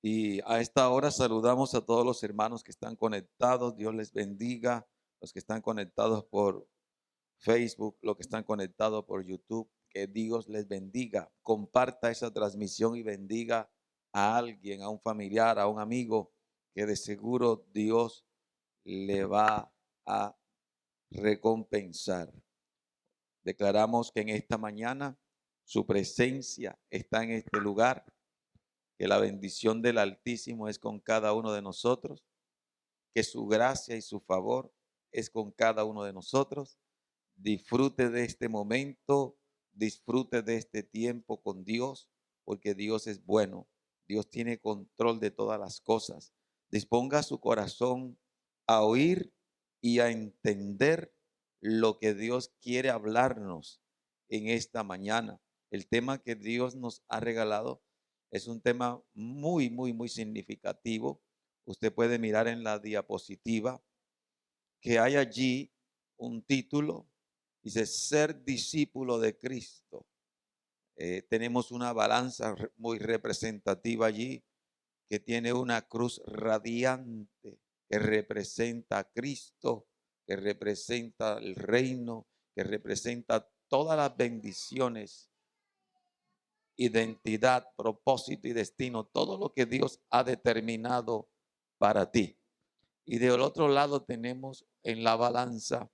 Y a esta hora saludamos a todos los hermanos que están conectados. Dios les bendiga. Los que están conectados por Facebook, los que están conectados por YouTube. Que Dios les bendiga. Comparta esa transmisión y bendiga a alguien, a un familiar, a un amigo, que de seguro Dios le va a recompensar. Declaramos que en esta mañana su presencia está en este lugar, que la bendición del Altísimo es con cada uno de nosotros, que su gracia y su favor es con cada uno de nosotros. Disfrute de este momento, disfrute de este tiempo con Dios, porque Dios es bueno. Dios tiene control de todas las cosas. Disponga su corazón a oír y a entender lo que Dios quiere hablarnos en esta mañana. El tema que Dios nos ha regalado es un tema muy, muy, muy significativo. Usted puede mirar en la diapositiva que hay allí un título. Dice, ser discípulo de Cristo. Tenemos una balanza muy representativa allí que tiene una cruz radiante que representa a Cristo, que representa el reino, que representa todas las bendiciones, identidad, propósito y destino, todo lo que Dios ha determinado para ti. Y del otro lado tenemos en la balanza,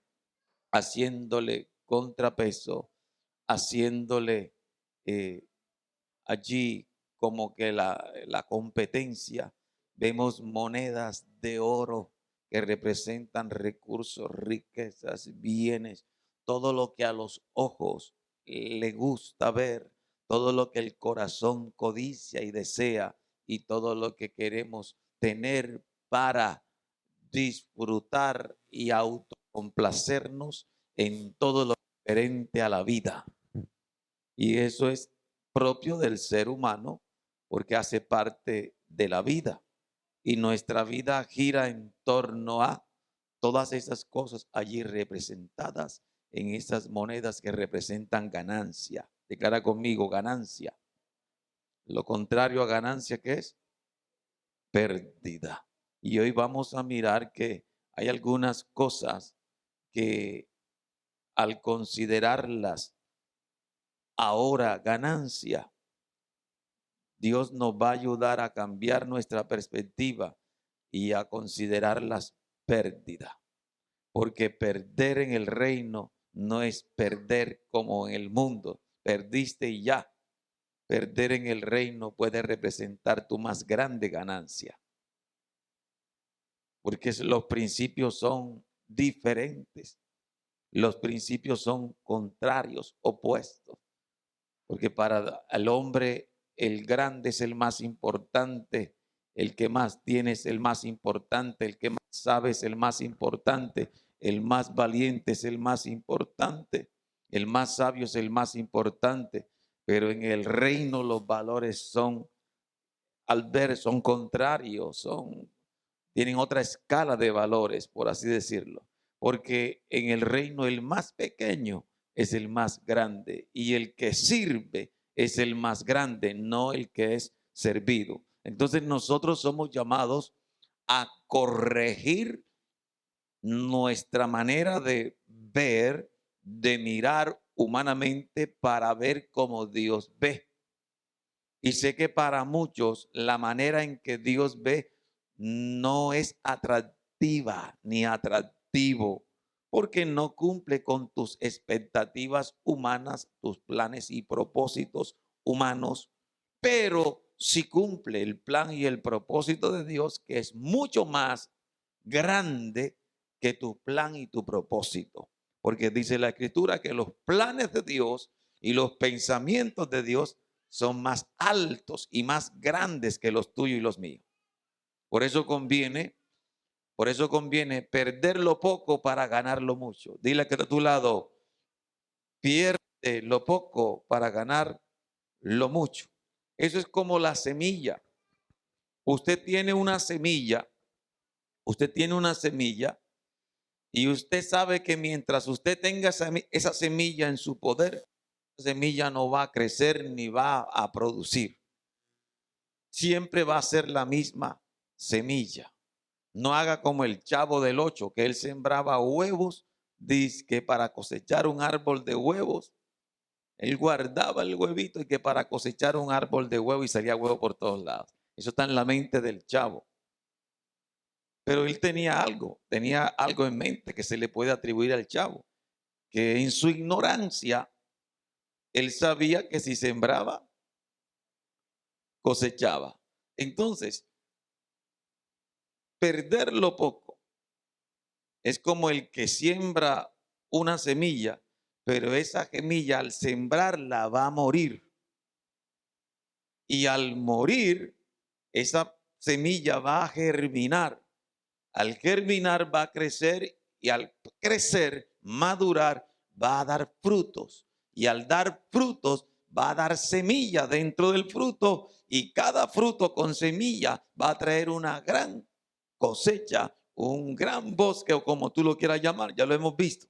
haciéndole contrapeso, haciéndole eh, allí como que la competencia. Vemos monedas de oro que representan recursos, riquezas, bienes, todo lo que a los ojos le gusta ver, todo lo que el corazón codicia y desea y todo lo que queremos tener para disfrutar y autocomplacernos en todo lo referente a la vida. Y eso es propio del ser humano porque hace parte de la vida. Y nuestra vida gira en torno a todas esas cosas allí representadas en esas monedas que representan ganancia. Declara conmigo ganancia. Lo contrario a ganancia, ¿qué es? Pérdida. Y hoy vamos a mirar que hay algunas cosas que al considerarlas ahora ganancia, Dios nos va a ayudar a cambiar nuestra perspectiva y a considerarlas pérdida. Porque perder en el reino no es perder como en el mundo. Perdiste y ya. Perder en el reino puede representar tu más grande ganancia. Porque los principios son diferentes. Los principios son contrarios, opuestos. Porque para el hombre el grande es el más importante, el que más tiene es el más importante, el que más sabe es el más importante, el más valiente es el más importante, el más sabio es el más importante. Pero en el reino los valores son, al ver, son contrarios, tienen otra escala de valores, por así decirlo. Porque en el reino el más pequeño es el más grande y el que sirve es el más grande, no el que es servido. Entonces nosotros somos llamados a corregir nuestra manera de ver, de mirar humanamente para ver cómo Dios ve. Y sé que para muchos la manera en que Dios ve no es atractiva ni atractivo, porque no cumple con tus expectativas humanas, tus planes y propósitos humanos, pero sí cumple el plan y el propósito de Dios, que es mucho más grande que tu plan y tu propósito. Porque dice la Escritura que los planes de Dios y los pensamientos de Dios son más altos y más grandes que los tuyos y los míos. Por eso conviene, por eso conviene perder lo poco para ganar lo mucho. Dile que de tu lado, pierde lo poco para ganar lo mucho. Eso es como la semilla. Usted tiene una semilla, usted tiene una semilla y usted sabe que mientras usted tenga esa semilla en su poder, esa semilla no va a crecer ni va a producir. siempre va a ser la misma semilla. No haga como el Chavo del Ocho, que él sembraba huevos, dice que para cosechar un árbol de huevos, él guardaba el huevito y que para cosechar un árbol de huevo y salía huevo por todos lados. Eso está en la mente del Chavo. Pero él tenía algo en mente que se le puede atribuir al Chavo, que en su ignorancia, él sabía que si sembraba, cosechaba. Entonces, perder lo poco es como el que siembra una semilla, pero esa semilla al sembrarla va a morir. Y al morir, esa semilla va a germinar. Al germinar va a crecer y al crecer, madurar, va a dar frutos. Y al dar frutos, va a dar semilla dentro del fruto. Y cada fruto con semilla va a traer una gran cosecha, un gran bosque o como tú lo quieras llamar, ya lo hemos visto.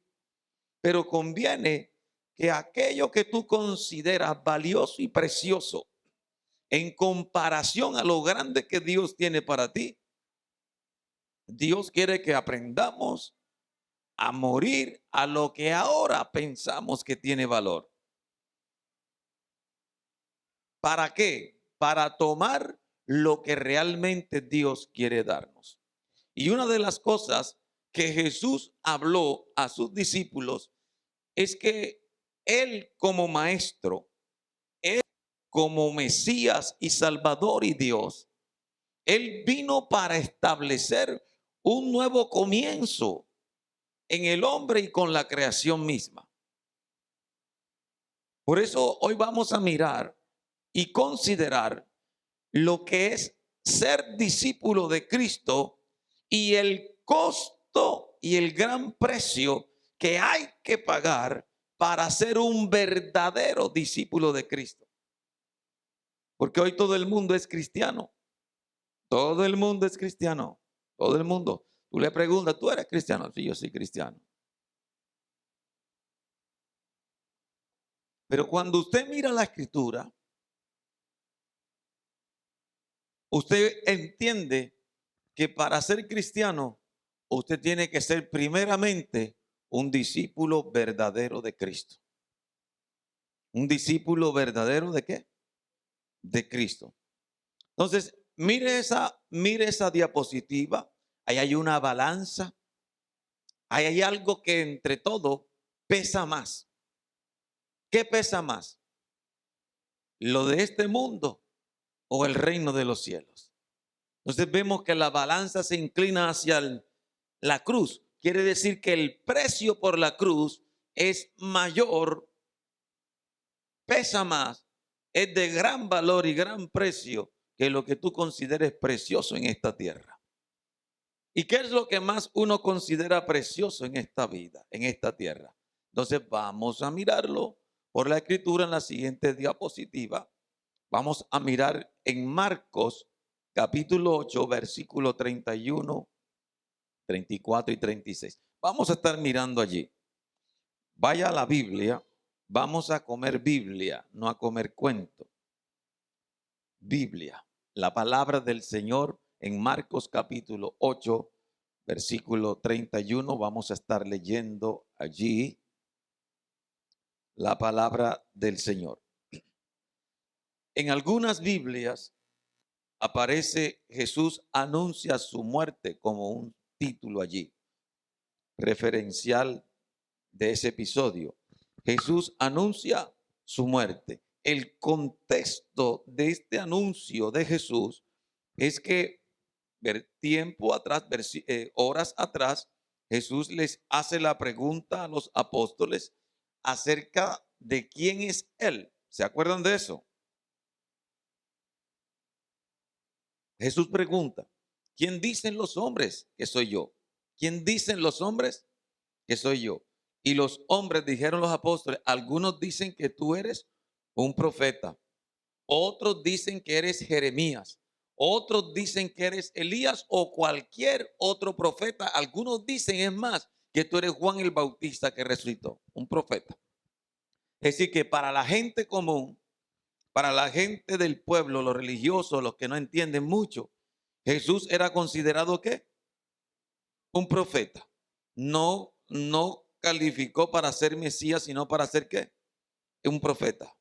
Pero conviene que aquello que tú consideras valioso y precioso en comparación a lo grande que Dios tiene para ti, Dios quiere que aprendamos a morir a lo que ahora pensamos que tiene valor. ¿Para qué? Para tomar lo que realmente Dios quiere darnos. Y una de las cosas que Jesús habló a sus discípulos es que Él como maestro, Él como Mesías y Salvador y Dios, Él vino para establecer un nuevo comienzo en el hombre y con la creación misma. Por eso hoy vamos a mirar y considerar lo que es ser discípulo de Cristo y el costo y el gran precio que hay que pagar para ser un verdadero discípulo de Cristo. Porque hoy todo el mundo es cristiano. Todo el mundo es cristiano. Todo el mundo. Tú le preguntas, ¿tú eres cristiano? Sí, yo soy cristiano. Pero cuando usted mira la escritura, usted entiende que para ser cristiano, usted tiene que ser primeramente un discípulo verdadero de Cristo. ¿Un discípulo verdadero de qué? De Cristo. Entonces, mire esa diapositiva. Ahí hay una balanza. Ahí hay algo que entre todo pesa más. ¿Qué pesa más? ¿Lo de este mundo o el reino de los cielos? Entonces vemos que la balanza se inclina hacia la cruz. Quiere decir que el precio por la cruz es mayor, pesa más, es de gran valor y gran precio que lo que tú consideres precioso en esta tierra. ¿Y qué es lo que más uno considera precioso en esta vida, en esta tierra? Entonces vamos a mirarlo por la escritura en la siguiente diapositiva. Vamos a mirar en Marcos capítulo 8, versículo 31, 34 y 36. Vamos a estar mirando allí. Vaya a la Biblia. Vamos a comer Biblia, no a comer cuento. Biblia, la palabra del Señor en Marcos capítulo 8, versículo 31. Vamos a estar leyendo allí la palabra del Señor. En algunas Biblias aparece Jesús anuncia su muerte como un título allí, referencial de ese episodio. Jesús anuncia su muerte. El contexto de este anuncio de Jesús es que tiempo atrás, horas atrás, Jesús les hace la pregunta a los apóstoles acerca de quién es Él. ¿Se acuerdan de eso? Jesús pregunta, ¿quién dicen los hombres que soy yo? ¿Quién dicen los hombres que soy yo? Y los hombres dijeron los apóstoles, algunos dicen que tú eres un profeta, otros dicen que eres Jeremías, otros dicen que eres Elías o cualquier otro profeta. Algunos dicen, es más, que tú eres Juan el Bautista que resucitó, un profeta. Es decir, que para la gente común, Para la gente del pueblo, los religiosos, los que no entienden mucho, Jesús era considerado ¿qué? Un profeta. No calificó para ser Mesías, sino para ser ¿qué? Un profeta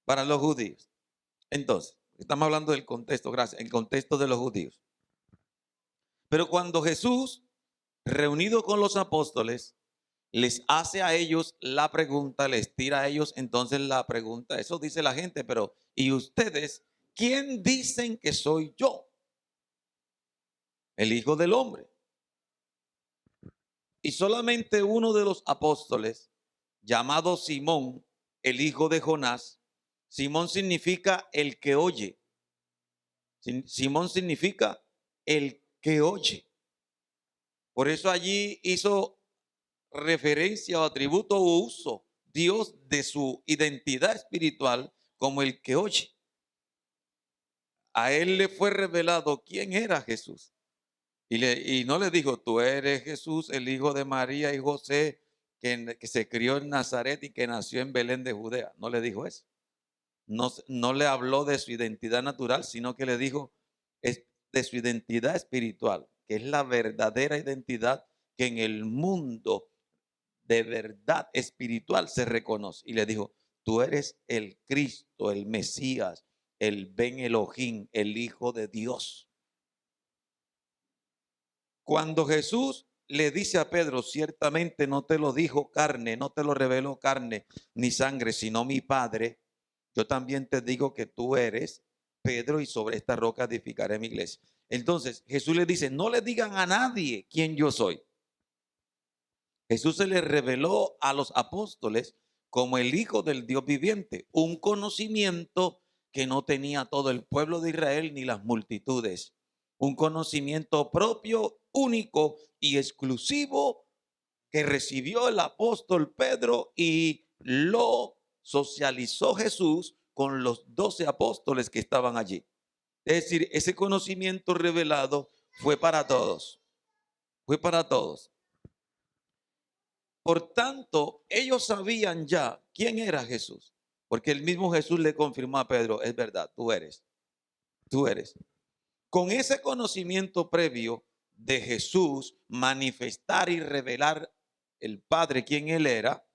para los judíos. Entonces, estamos hablando del contexto, gracias, el contexto de los judíos. Pero cuando Jesús, reunido con los apóstoles, les hace a ellos la pregunta, les tira a ellos entonces la pregunta, eso dice la gente, pero ¿y ustedes quién dicen que soy yo? El Hijo del Hombre. Y solamente uno de los apóstoles, llamado Simón, el hijo de Jonás, Simón significa el que oye. Simón significa el que oye. Por eso allí hizo referencia o atributo o uso Dios de su identidad espiritual como el que oye. A él le fue revelado quién era Jesús. Y no le dijo, tú eres Jesús, el hijo de María y José, que se crió en Nazaret y que nació en Belén de Judea. No le dijo eso. No le habló de su identidad natural, sino que le dijo de su identidad espiritual, que es la verdadera identidad que en el mundo de verdad espiritual se reconoce. Y le dijo, tú eres el Cristo, el Mesías, el Ben Elohim, el Hijo de Dios. Cuando Jesús le dice a Pedro, ciertamente no te lo dijo carne, no te lo reveló carne ni sangre, sino mi Padre, yo también te digo que tú eres Pedro y sobre esta roca edificaré mi iglesia. Entonces Jesús le dice, no le digan a nadie quién yo soy. Jesús se le reveló a los apóstoles como el Hijo del Dios viviente, un conocimiento que no tenía todo el pueblo de Israel ni las multitudes, un conocimiento propio, único y exclusivo que recibió el apóstol Pedro y lo socializó Jesús con los 12 apóstoles que estaban allí. Es decir, ese conocimiento revelado fue para todos, fue para todos. Por tanto, ellos sabían ya quién era Jesús, porque el mismo Jesús le confirmó a Pedro, es verdad, tú eres, tú eres. Con ese conocimiento previo de Jesús, manifestar y revelar el Padre quién él era,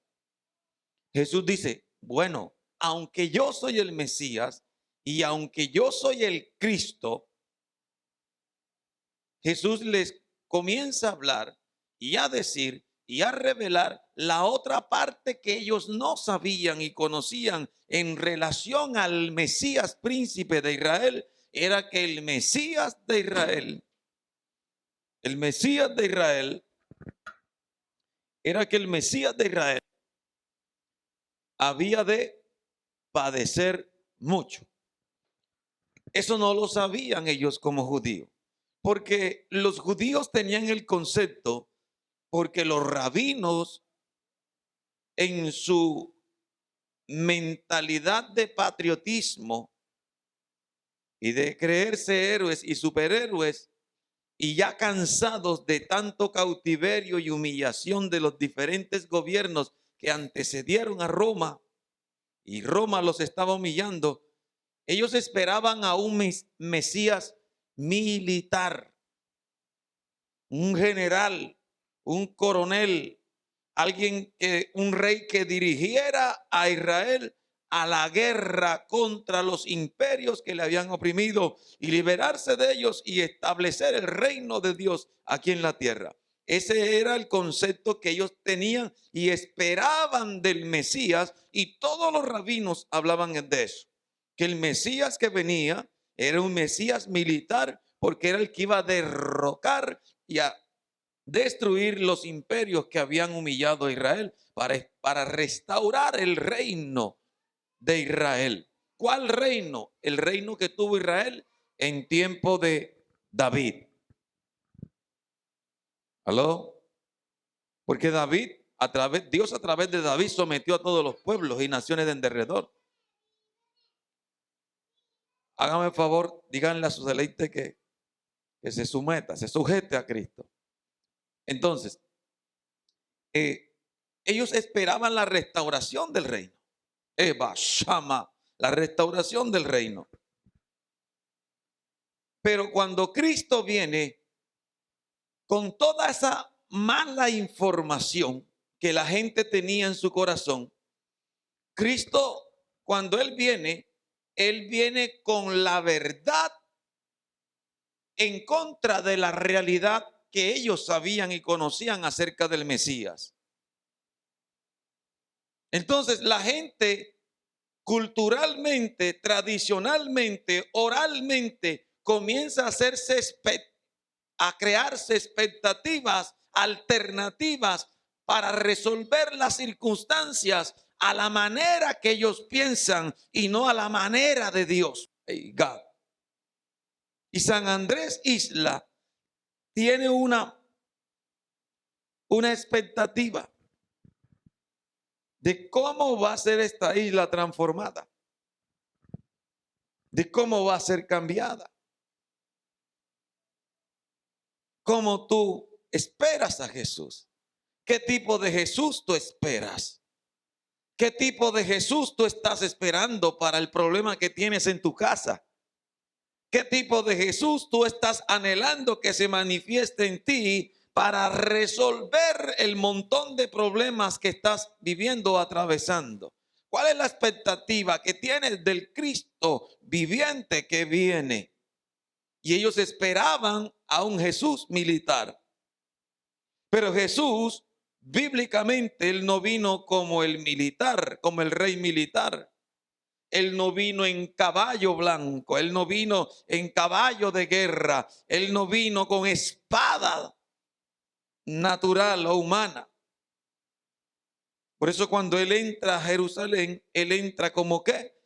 Jesús dice, bueno, aunque yo soy el Mesías y aunque yo soy el Cristo, Jesús les comienza a hablar y a decir y a revelar la otra parte que ellos no sabían y conocían en relación al Mesías príncipe de Israel, era que el Mesías de Israel, el Mesías de Israel, era que el Mesías de Israel había de padecer mucho. Eso no lo sabían ellos como judíos, porque los judíos tenían el concepto, porque los rabinos en su mentalidad de patriotismo y de creerse héroes y superhéroes, y ya cansados de tanto cautiverio y humillación de los diferentes gobiernos que antecedieron a Roma, y Roma los estaba humillando, ellos esperaban a un Mesías militar, un general, un coronel, un rey que dirigiera a Israel a la guerra contra los imperios que le habían oprimido y liberarse de ellos y establecer el reino de Dios aquí en la tierra. Ese era el concepto que ellos tenían y esperaban del Mesías, y todos los rabinos hablaban de eso, que el Mesías que venía era un Mesías militar, porque era el que iba a derrocar y a destruir los imperios que habían humillado a Israel para restaurar el reino de Israel. ¿Cuál reino? El reino que tuvo Israel en tiempo de David. ¿Aló? Porque Dios a través de David sometió a todos los pueblos y naciones de en derredor. Hágame el favor, díganle a su deleite que se sujete a Cristo. Entonces, ellos esperaban la restauración del reino. Eva, Shama, la restauración del reino. Pero cuando Cristo viene con toda esa mala información que la gente tenía en su corazón, Cristo, cuando Él viene con la verdad en contra de la realidad que ellos sabían y conocían acerca del Mesías. Entonces la gente culturalmente, tradicionalmente, oralmente, comienza a crearse expectativas alternativas para resolver las circunstancias a la manera que ellos piensan y no a la manera de Dios. God. Y San Andrés Isla tiene una expectativa de cómo va a ser esta isla transformada, de cómo va a ser cambiada. ¿Cómo tú esperas a Jesús? ¿Qué tipo de Jesús tú esperas? ¿Qué tipo de Jesús tú estás esperando para el problema que tienes en tu casa? ¿Qué tipo de Jesús tú estás anhelando que se manifieste en ti para resolver el montón de problemas que estás viviendo o atravesando? ¿Cuál es la expectativa que tienes del Cristo viviente que viene? Y ellos esperaban a un Jesús militar. Pero Jesús, bíblicamente, Él no vino como el militar, como el rey militar. Él no vino en caballo blanco, Él no vino en caballo de guerra, Él no vino con espada natural o humana. Por eso cuando Él entra a Jerusalén, Él entra como ¿qué?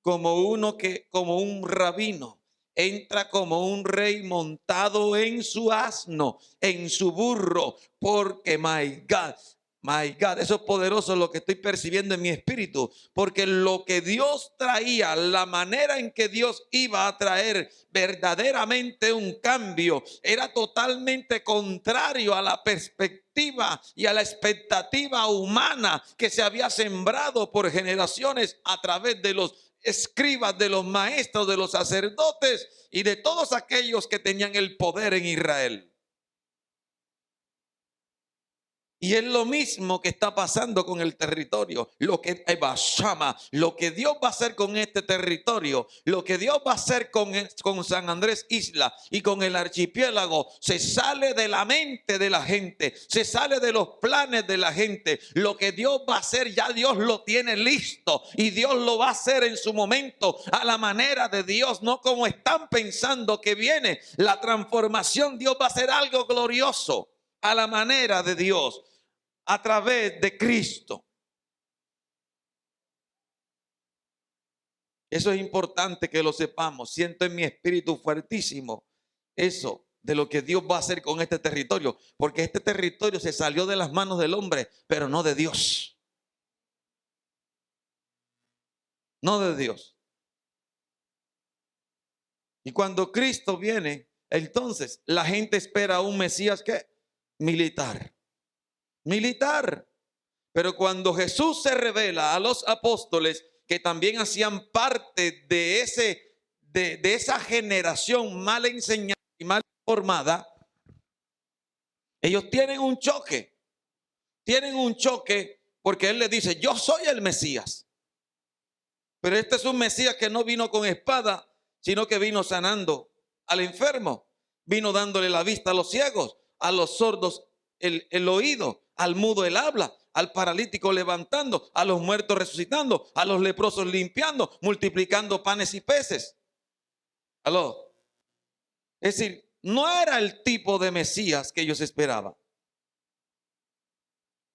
Como un rabino. Entra como un rey montado en su asno, en su burro, porque my God, eso es poderoso lo que estoy percibiendo en mi espíritu, porque lo que Dios traía, la manera en que Dios iba a traer verdaderamente un cambio, era totalmente contrario a la perspectiva y a la expectativa humana que se había sembrado por generaciones a través de los escribas, de los maestros, de los sacerdotes y de todos aquellos que tenían el poder en Israel. Y es lo mismo que está pasando con el territorio. Lo que Dios va a hacer con este territorio, lo que Dios va a hacer con San Andrés Isla y con el archipiélago, se sale de la mente de la gente, se sale de los planes de la gente. Lo que Dios va a hacer, ya Dios lo tiene listo y Dios lo va a hacer en su momento, a la manera de Dios, no como están pensando que viene la transformación. Dios va a hacer algo glorioso a la manera de Dios, a través de Cristo. Eso es importante que lo sepamos. Siento en mi espíritu fuertísimo eso de lo que Dios va a hacer con este territorio, porque este territorio se salió de las manos del hombre, pero no de Dios. No de Dios. Y cuando Cristo viene, entonces la gente espera a un Mesías que militar. Pero cuando Jesús se revela a los apóstoles que también hacían parte de esa generación mal enseñada y mal formada, ellos tienen un choque porque Él les dice: yo soy el Mesías. Pero este es un Mesías que no vino con espada, sino que vino sanando al enfermo, vino dándole la vista a los ciegos, a los sordos el oído, al mudo el habla, al paralítico levantando, a los muertos resucitando, a los leprosos limpiando, multiplicando panes y peces. ¿Aló? Es decir, no era el tipo de Mesías que ellos esperaban.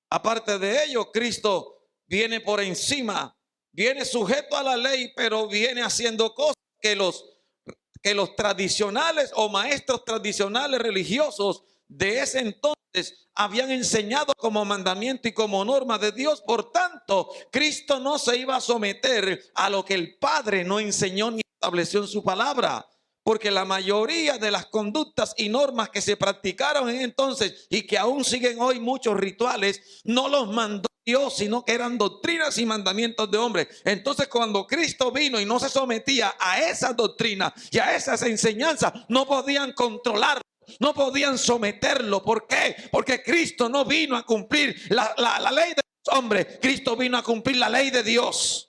Aparte de ello, Cristo viene por encima, viene sujeto a la ley, pero viene haciendo cosas que los tradicionales o maestros tradicionales religiosos de ese entonces habían enseñado como mandamiento y como norma de Dios. Por tanto, Cristo no se iba a someter a lo que el Padre no enseñó ni estableció en su palabra. Porque la mayoría de las conductas y normas que se practicaron en entonces y que aún siguen hoy muchos rituales, no los mandó Dios, sino que eran doctrinas y mandamientos de hombres. Entonces, cuando Cristo vino y no se sometía a esas doctrinas y a esas enseñanzas, no podían controlarlo, no podían someterlo. ¿Por qué? Porque Cristo no vino a cumplir la ley de los hombres, Cristo vino a cumplir la ley de Dios.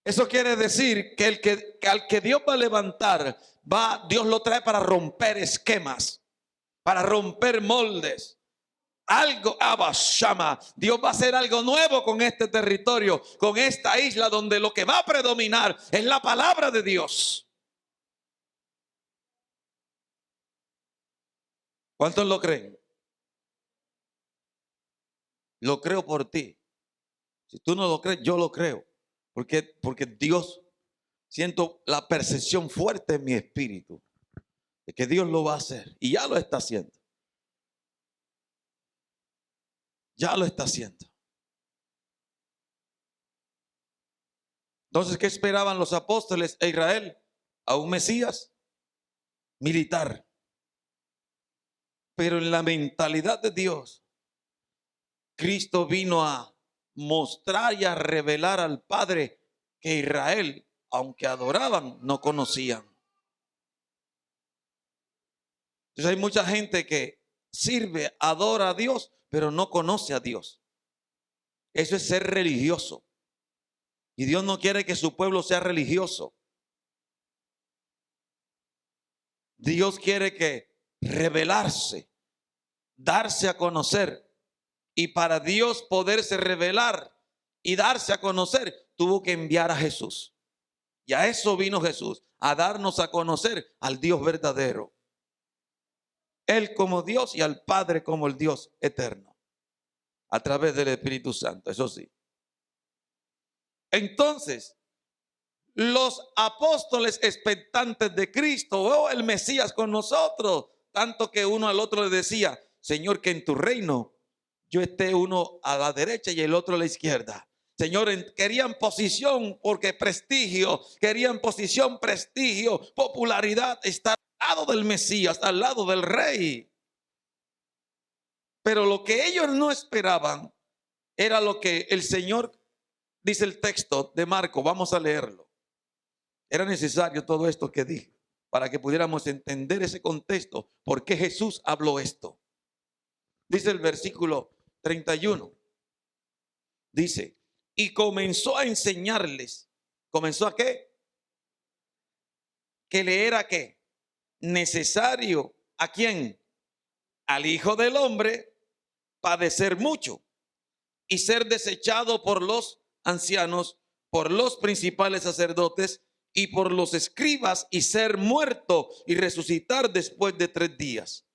Eso quiere decir que, al que Dios va a levantar, Dios lo trae para romper esquemas, para romper moldes. Algo, Abashama, Dios va a hacer algo nuevo con este territorio, con esta isla, donde lo que va a predominar es la palabra de Dios. ¿Cuántos lo creen? Lo creo por ti. Si tú no lo crees, yo lo creo. Porque Dios, siento la percepción fuerte en mi espíritu de que Dios lo va a hacer. Y ya lo está haciendo. Ya lo está haciendo. Entonces, ¿qué esperaban los apóstoles e Israel? A un Mesías militar. Pero en la mentalidad de Dios, Cristo vino a mostrar y a revelar al Padre que Israel, aunque adoraban, no conocían. Entonces hay mucha gente que sirve, adora a Dios, pero no conoce a Dios. Eso es ser religioso. Y Dios no quiere que su pueblo sea religioso. Dios quiere que revelarse, darse a conocer. Y para Dios poderse revelar y darse a conocer, tuvo que enviar a Jesús. Y a eso vino Jesús, a darnos a conocer al Dios verdadero. Él como Dios y al Padre como el Dios eterno. A través del Espíritu Santo, eso sí. Entonces, los apóstoles expectantes de Cristo, oh, el Mesías con nosotros, tanto que uno al otro le decía, Señor, que en tu reino yo esté uno a la derecha y el otro a la izquierda. Señor, querían posición porque prestigio, querían posición, prestigio, popularidad, estar al lado del Mesías, al lado del rey. Pero lo que ellos no esperaban era lo que el Señor, dice el texto de Marco, vamos a leerlo. Era necesario todo esto que dije para que pudiéramos entender ese contexto, por qué Jesús habló esto. Dice el versículo 31. Dice, y comenzó a enseñarles. ¿Comenzó a qué? Que le era qué? Necesario. ¿A quién? Al Hijo del Hombre padecer mucho y ser desechado por los ancianos, por los principales sacerdotes y por los escribas, y ser muerto y resucitar después de 3 días.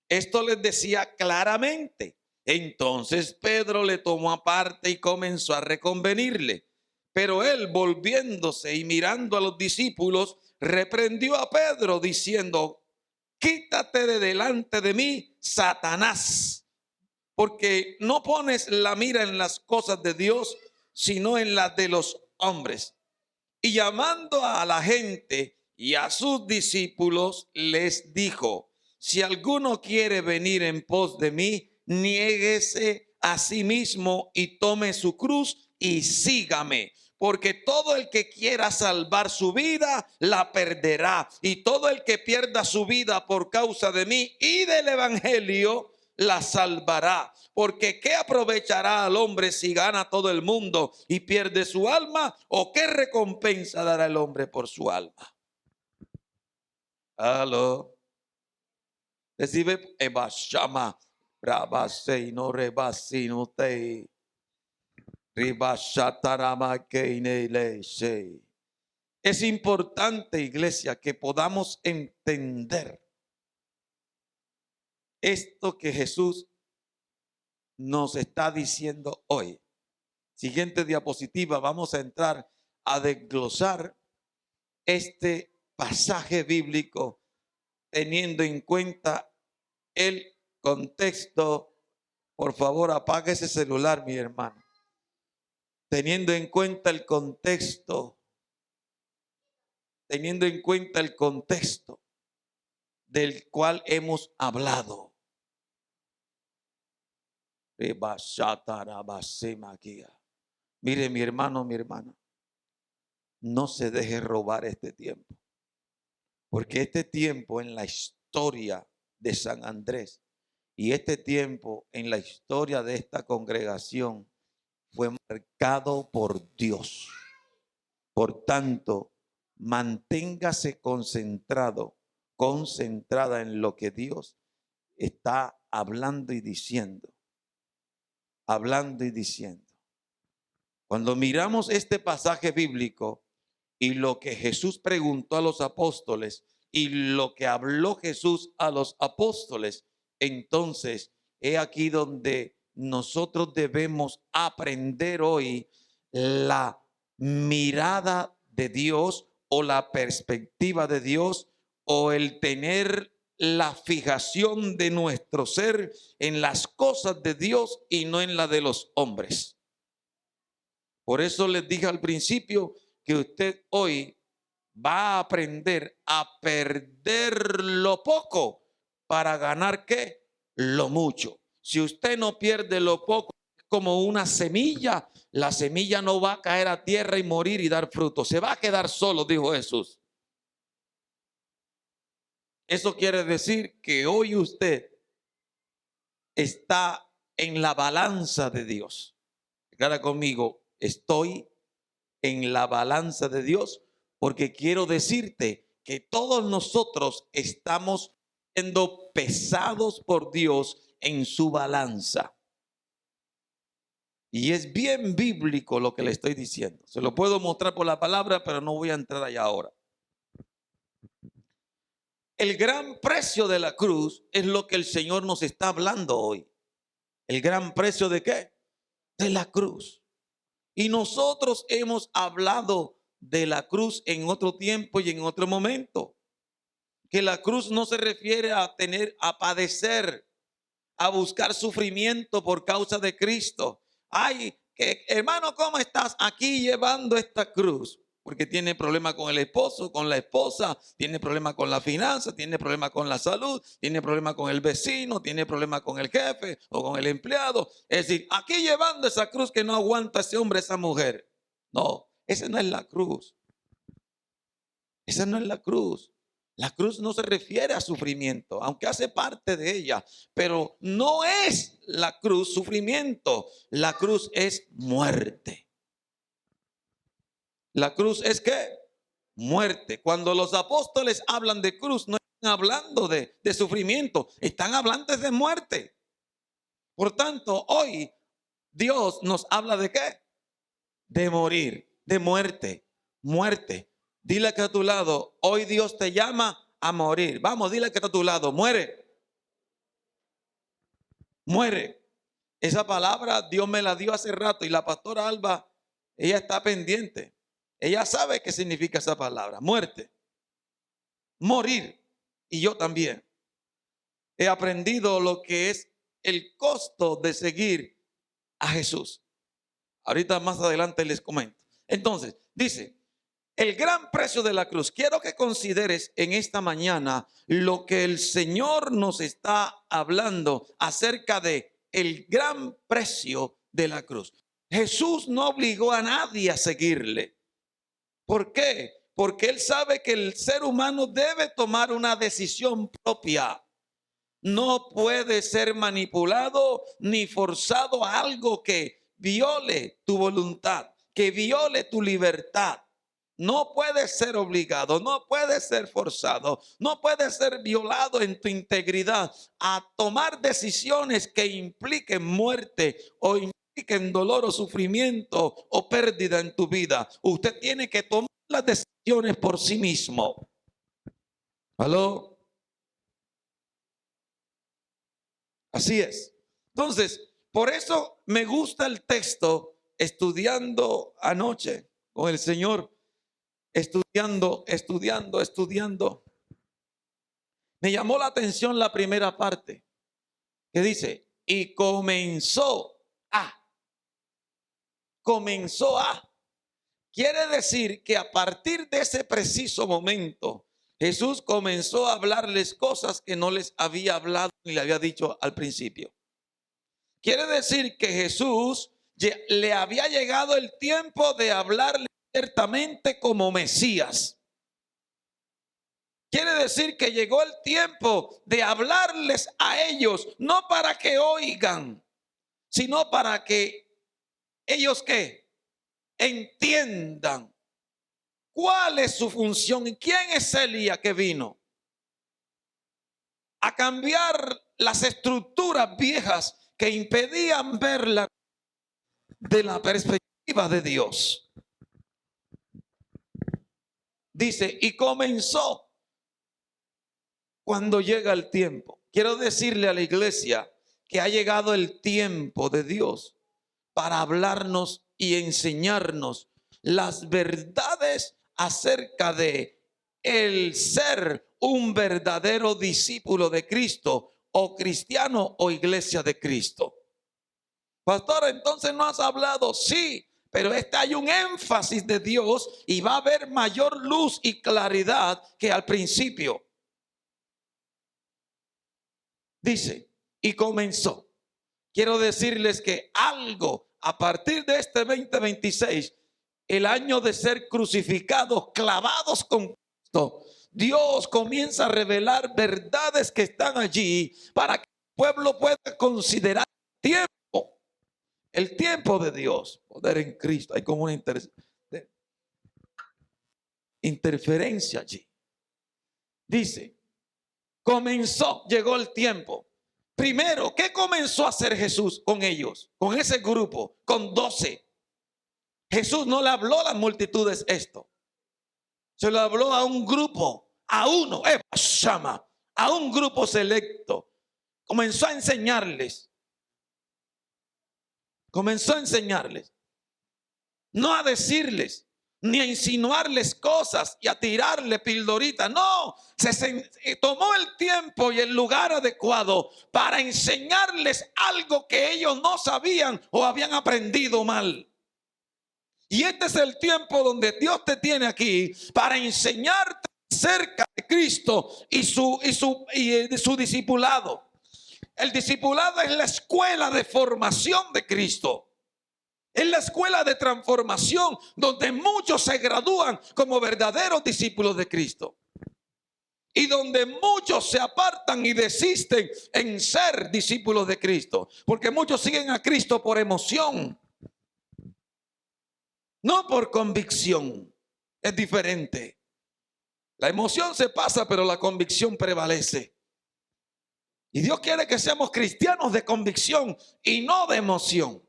Esto les decía claramente. Entonces Pedro le tomó aparte y comenzó a reconvenirle. Pero él, volviéndose y mirando a los discípulos, reprendió a Pedro diciendo, quítate de delante de mí, Satanás, porque no pones la mira en las cosas de Dios, sino en las de los hombres. Y llamando a la gente y a sus discípulos, les dijo, si alguno quiere venir en pos de mí, niéguese a sí mismo y tome su cruz y sígame. Porque todo el que quiera salvar su vida, la perderá. Y todo el que pierda su vida por causa de mí y del evangelio, la salvará. Porque ¿qué aprovechará al hombre si gana todo el mundo y pierde su alma? ¿O qué recompensa dará el hombre por su alma? Aló. Recibe ebashama, rabase no rebasino te, ribashatarama keineleise. Es importante, iglesia, que podamos entender esto que Jesús nos está diciendo hoy. Siguiente diapositiva, vamos a entrar a desglosar este pasaje bíblico teniendo en cuenta el contexto. Por favor, apague ese celular, mi hermano. Teniendo en cuenta el contexto teniendo en cuenta el contexto del cual hemos hablado. Mire, mi hermano, mi hermana, no se deje robar este tiempo, porque este tiempo en la historia de San Andrés y este tiempo en la historia de esta congregación fue marcado por Dios. Por tanto, manténgase concentrado, concentrada en lo que Dios está hablando y diciendo. Hablando y diciendo. Cuando miramos este pasaje bíblico y lo que Jesús preguntó a los apóstoles y lo que habló Jesús a los apóstoles, entonces he aquí donde nosotros debemos aprender hoy la mirada de Dios o la perspectiva de Dios o el tener la fijación de nuestro ser en las cosas de Dios y no en la de los hombres. Por eso les dije al principio que usted hoy va a aprender a perder lo poco para ganar ¿qué? Lo mucho. Si usted no pierde lo poco, es como una semilla. La semilla no va a caer a tierra y morir y dar fruto. Se va a quedar solo, dijo Jesús. Eso quiere decir que hoy usted está en la balanza de Dios. Declara conmigo, estoy en la balanza de Dios, porque quiero decirte que todos nosotros estamos siendo pesados por Dios en su balanza. Y es bien bíblico lo que le estoy diciendo. Se lo puedo mostrar por la palabra, pero no voy a entrar allá ahora. El gran precio de la cruz es lo que el Señor nos está hablando hoy. ¿El gran precio de qué? De la cruz. Y nosotros hemos hablado de la cruz en otro tiempo y en otro momento. Que la cruz no se refiere a padecer, a buscar sufrimiento por causa de Cristo. Ay, hermano, ¿cómo estás aquí llevando esta cruz? Porque tiene problema con el esposo, con la esposa, tiene problema con la finanza, tiene problema con la salud, tiene problema con el vecino, tiene problema con el jefe o con el empleado. Es decir, aquí llevando esa cruz que no aguanta ese hombre, esa mujer. No, esa no es la cruz. Esa no es la cruz. La cruz no se refiere a sufrimiento, aunque hace parte de ella, pero no es la cruz sufrimiento. La cruz es muerte. La cruz es ¿qué? Muerte. Cuando los apóstoles hablan de cruz, no están hablando de sufrimiento, están hablando de muerte. Por tanto, hoy Dios nos habla de ¿qué? De morir, de muerte, muerte. Dile que a tu lado, hoy Dios te llama a morir. Vamos, dile que a tu lado, muere. Muere. Esa palabra Dios me la dio hace rato y la pastora Alba, ella está pendiente. Ella sabe qué significa esa palabra, muerte, morir. Y yo también he aprendido lo que es el costo de seguir a Jesús. Ahorita más adelante les comento. Entonces, dice, el gran precio de la cruz. Quiero que consideres en esta mañana lo que el Señor nos está hablando acerca de el gran precio de la cruz. Jesús no obligó a nadie a seguirle. ¿Por qué? Porque Él sabe que el ser humano debe tomar una decisión propia. No puede ser manipulado ni forzado a algo que viole tu voluntad, que viole tu libertad. No puede ser obligado, no puede ser forzado, no puede ser violado en tu integridad a tomar decisiones que impliquen muerte o impliquen dolor o sufrimiento o pérdida en tu vida. Usted tiene que tomar las decisiones por sí mismo. ¿Aló? Así es. Entonces, por eso me gusta el texto estudiando anoche con el Señor. Estudiando. Me llamó la atención la primera parte que dice, y comenzó a. Quiere decir que a partir de ese preciso momento, Jesús comenzó a hablarles cosas que no les había hablado ni le había dicho al principio. Quiere decir que Jesús le había llegado el tiempo de hablarle ciertamente como Mesías. Quiere decir que llegó el tiempo de hablarles a ellos, no para que oigan, sino para que ellos ¿qué? Entiendan cuál es su función y quién es Elías que vino a cambiar las estructuras viejas que impedían verla de la perspectiva de Dios. Dice, y comenzó cuando llega el tiempo. Quiero decirle a la iglesia que ha llegado el tiempo de Dios para hablarnos y enseñarnos las verdades acerca de el ser un verdadero discípulo de Cristo o cristiano o iglesia de Cristo. Pastor, entonces no has hablado, sí, pero hay un énfasis de Dios y va a haber mayor luz y claridad que al principio. Dice, y comenzó. Quiero decirles que algo a partir de este 2026, el año de ser crucificados, clavados con Cristo, Dios comienza a revelar verdades que están allí para que el pueblo pueda considerar el tiempo de Dios, poder en Cristo. Hay como una interferencia allí. Dice, comenzó, llegó el tiempo. Primero, ¿qué comenzó a hacer Jesús con ellos? Con ese grupo, con 12. Jesús no le habló a las multitudes esto. Se lo habló a un grupo, a uno, a un grupo selecto. Comenzó a enseñarles. Comenzó a enseñarles. No a decirles, ni a insinuarles cosas y a tirarle pildoritas. No, tomó el tiempo y el lugar adecuado para enseñarles algo que ellos no sabían o habían aprendido mal. Y este es el tiempo donde Dios te tiene aquí para enseñarte acerca de Cristo y su discipulado. El discipulado es la escuela de formación de Cristo. Es la escuela de transformación donde muchos se gradúan como verdaderos discípulos de Cristo. Y donde muchos se apartan y desisten en ser discípulos de Cristo. Porque muchos siguen a Cristo por emoción, no por convicción. Es diferente. La emoción se pasa, pero la convicción prevalece. Y Dios quiere que seamos cristianos de convicción y no de emoción.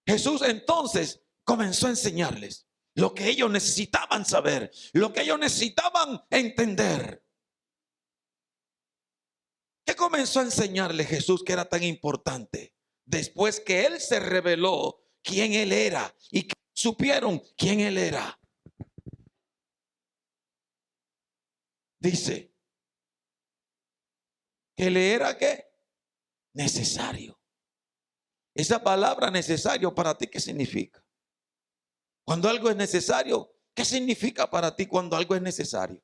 Jesús entonces comenzó a enseñarles lo que ellos necesitaban saber, lo que ellos necesitaban entender. ¿Qué comenzó a enseñarles Jesús que era tan importante? Después que Él se reveló quién Él era y que supieron quién Él era. Dice que le era ¿qué? Necesario. Esa palabra necesario para ti, ¿qué significa? Cuando algo es necesario, ¿qué significa para ti cuando algo es necesario?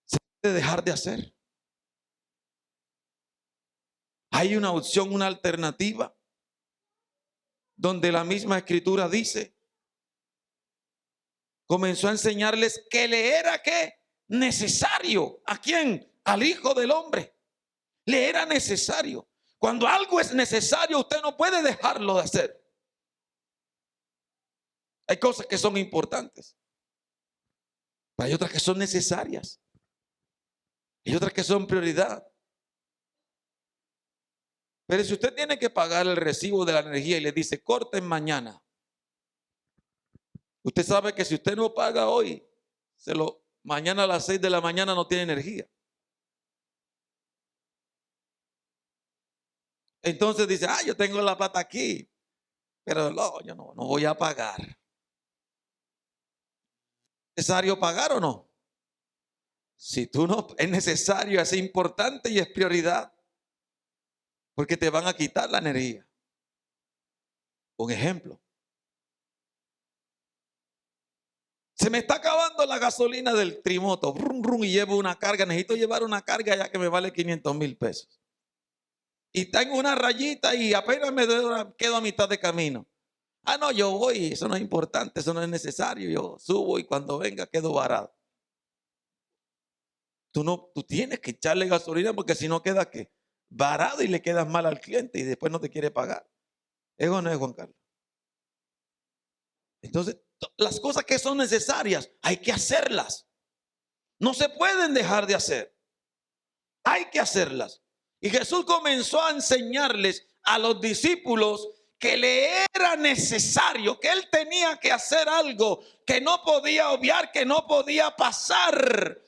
¿Se puede dejar de hacer? Hay una opción, una alternativa, donde la misma escritura dice, comenzó a enseñarles que le era ¿qué? Necesario. ¿A quién? Al Hijo del Hombre. Le era necesario. Cuando algo es necesario, usted no puede dejarlo de hacer. Hay cosas que son importantes, pero hay otras que son necesarias. Hay otras que son prioridad. Pero si usted tiene que pagar el recibo de la energía y le dice, corten mañana. Usted sabe que si usted no paga hoy, mañana a las 6 de la mañana no tiene energía. Entonces dice, yo tengo la plata aquí, pero no, yo no voy a pagar. ¿Es necesario pagar o no? Si tú no, es necesario, es importante y es prioridad. Porque te van a quitar la energía. Un ejemplo. Se me está acabando la gasolina del trimoto. Brum, brum, y llevo una carga. Necesito llevar una carga ya que me vale 500,000 pesos. Y tengo una rayita y apenas quedo a mitad de camino. Ah, no, yo voy. Eso no es importante. Eso no es necesario. Yo subo y cuando venga quedo varado. Tú tienes que echarle gasolina porque si no queda ¿qué? Varado y le quedas mal al cliente y después no te quiere pagar. ¿Eso no es, Juan Carlos? Entonces, las cosas que son necesarias hay que hacerlas. No se pueden dejar de hacer. Hay que hacerlas. Y Jesús comenzó a enseñarles a los discípulos que le era necesario, que él tenía que hacer algo que no podía obviar, que no podía pasar,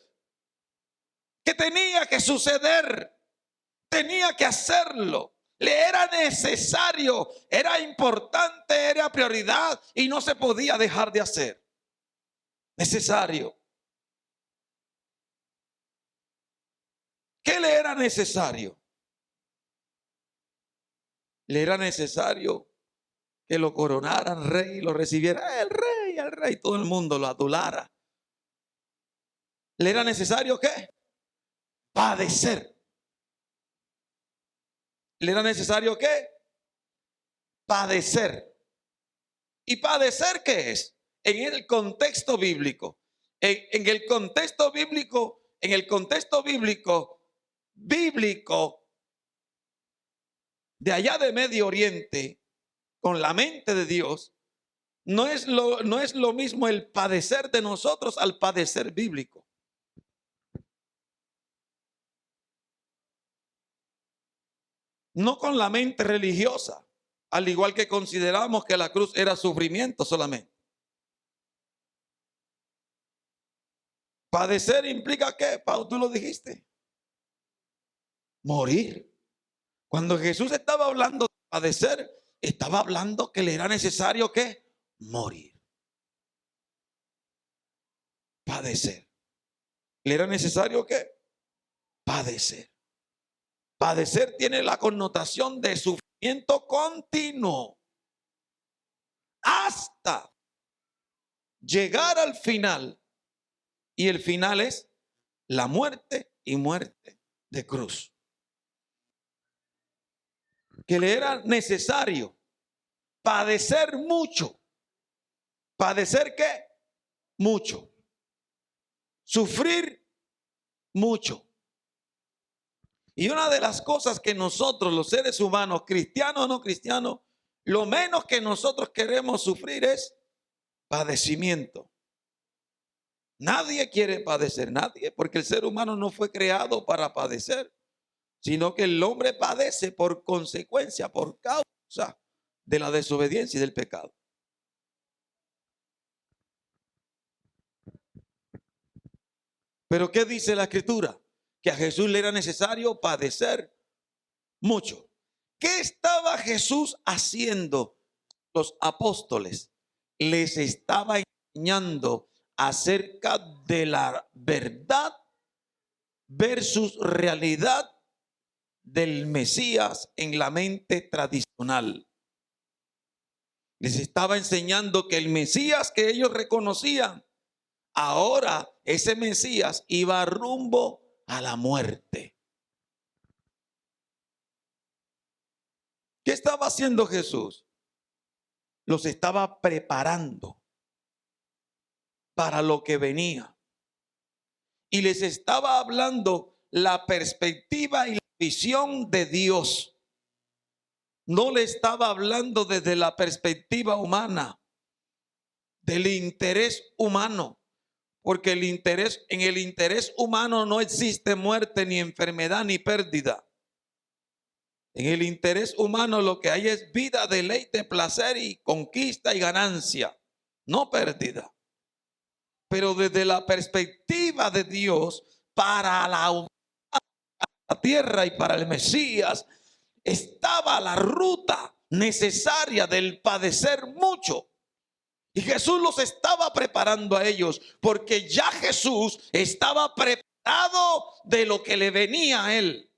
que tenía que suceder, tenía que hacerlo. Le era necesario, era importante, era prioridad y no se podía dejar de hacer. Necesario. ¿Qué le era necesario? Le era necesario que lo coronaran rey y lo recibiera el rey, todo el mundo lo adulara. ¿Le era necesario qué? Padecer. ¿Le era necesario qué? Padecer. ¿Y padecer qué es? En el contexto bíblico. En el contexto bíblico, bíblico de allá de Medio Oriente, con la mente de Dios, no es lo mismo el padecer de nosotros al padecer bíblico. No con la mente religiosa, al igual que consideramos que la cruz era sufrimiento solamente. Padecer implica ¿qué? Pau, tú lo dijiste. Morir. Cuando Jesús estaba hablando de padecer, estaba hablando que le era necesario ¿qué? Morir. Padecer. ¿Le era necesario qué? Padecer. Padecer tiene la connotación de sufrimiento continuo hasta llegar al final. Y el final es la muerte y muerte de cruz. Que le era necesario padecer mucho. ¿Padecer qué? Mucho. Sufrir mucho. Y una de las cosas que nosotros, los seres humanos, cristianos o no cristianos, lo menos que nosotros queremos sufrir es padecimiento. Nadie quiere padecer, nadie, porque el ser humano no fue creado para padecer, sino que el hombre padece por consecuencia, por causa de la desobediencia y del pecado. Pero ¿qué dice la Escritura? Que a Jesús le era necesario padecer mucho. ¿Qué estaba Jesús haciendo? Los apóstoles les estaba enseñando acerca de la verdad versus realidad del Mesías en la mente tradicional. Les estaba enseñando que el Mesías que ellos reconocían, ahora ese Mesías iba rumbo a la muerte. ¿Qué estaba haciendo Jesús? Los estaba preparando para lo que venía. Y les estaba hablando la perspectiva y la visión de Dios. No le estaba hablando desde la perspectiva humana, del interés humano. Porque en el interés humano no existe muerte, ni enfermedad, ni pérdida. En el interés humano lo que hay es vida, deleite, placer y conquista y ganancia, no pérdida. Pero desde la perspectiva de Dios, para la tierra y para el Mesías, estaba la ruta necesaria del padecer mucho. Y Jesús los estaba preparando a ellos, porque ya Jesús estaba preparado de lo que le venía a él.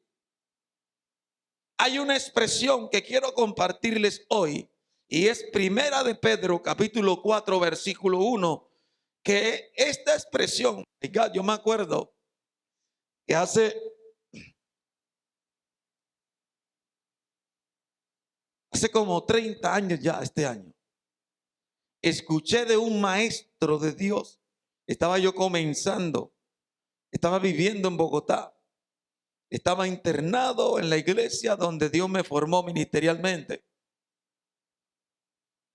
Hay una expresión que quiero compartirles hoy, Y es Primera de Pedro, capítulo 4, versículo 1, que esta expresión, yo me acuerdo que hace como 30 años ya, este año, escuché de un maestro de Dios. Estaba yo comenzando, estaba viviendo en Bogotá, estaba internado en la iglesia donde Dios me formó ministerialmente.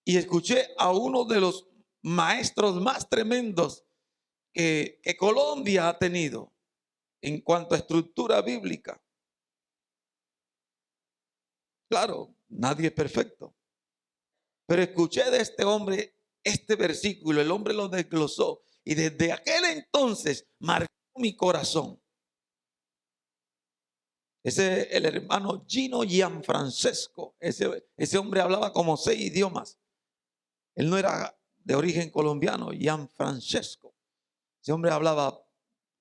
Y escuché a uno de los maestros más tremendos que Colombia ha tenido en cuanto a estructura bíblica. Claro, nadie es perfecto. Pero escuché de este hombre este versículo, el hombre lo desglosó y desde aquel entonces marcó mi corazón. El hermano Gino Gianfrancesco, ese hombre hablaba como 6 idiomas. Él no era de origen colombiano, Gianfrancesco. Ese hombre hablaba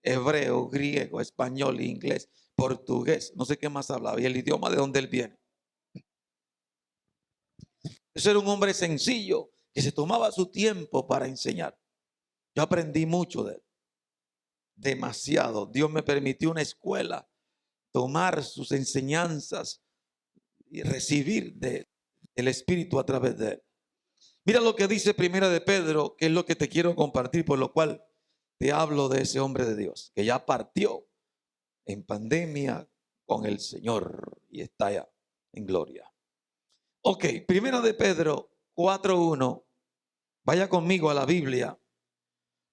hebreo, griego, español, inglés, portugués, no sé qué más hablaba, y el idioma de donde él viene. Ese era un hombre sencillo que se tomaba su tiempo para enseñar. Yo aprendí mucho de él, demasiado. Dios me permitió una escuela, tomar sus enseñanzas y recibir del Espíritu a través de él. Mira lo que dice Primera de Pedro, que es lo que te quiero compartir, por lo cual te hablo de ese hombre de Dios, que ya partió en pandemia con el Señor y está ya en gloria. Ok, Primera de Pedro 4:1. Vaya conmigo a la Biblia,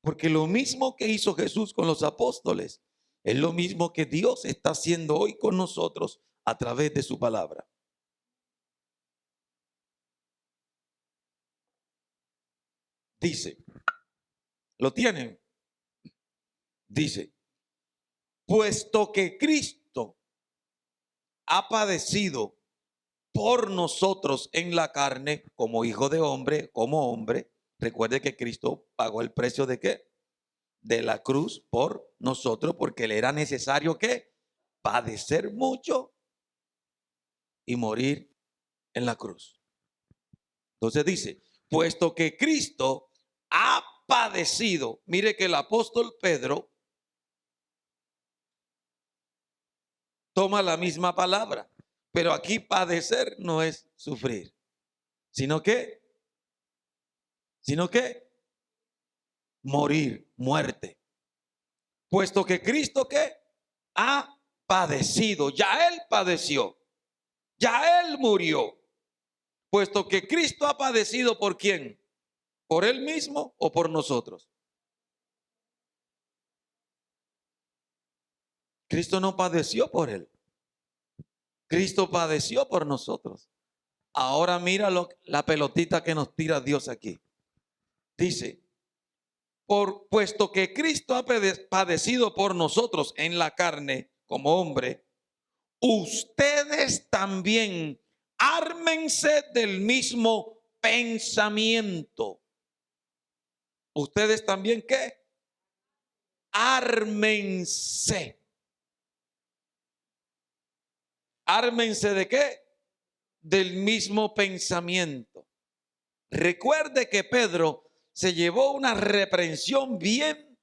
porque lo mismo que hizo Jesús con los apóstoles es lo mismo que Dios está haciendo hoy con nosotros a través de su palabra. Dice, ¿lo tienen? Dice, puesto que Cristo ha padecido por nosotros en la carne como hijo de hombre, como hombre. Recuerde que Cristo pagó el precio de qué? De la cruz por nosotros, porque le era necesario que padecer mucho y morir en la cruz. Entonces dice, puesto que Cristo ha padecido, mire que el apóstol Pedro toma la misma palabra, pero aquí padecer no es sufrir, sino que morir, muerte. Puesto que Cristo que ha padecido, ya Él padeció, ya Él murió. Puesto que Cristo ha padecido, ¿por quién? ¿Por Él mismo o por nosotros? Cristo no padeció por Él. Cristo padeció por nosotros. Ahora mira la pelotita que nos tira Dios aquí. Dice, puesto que Cristo ha padecido por nosotros en la carne como hombre, ustedes también ármense del mismo pensamiento. Ustedes también, ¿qué? Ármense. ¿Ármense de qué? Del mismo pensamiento. Recuerde que Pedro se llevó una reprensión bien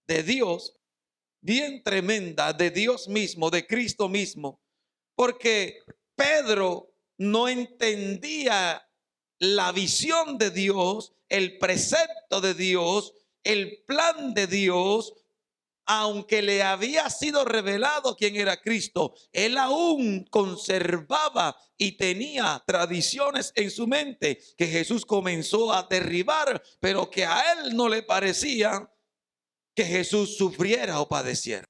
de Dios, bien tremenda, de Dios mismo, de Cristo mismo, porque Pedro no entendía la visión de Dios, el precepto de Dios, el plan de Dios. Aunque le había sido revelado quién era Cristo, él aún conservaba y tenía tradiciones en su mente que Jesús comenzó a derribar, pero que a él no le parecía que Jesús sufriera o padeciera.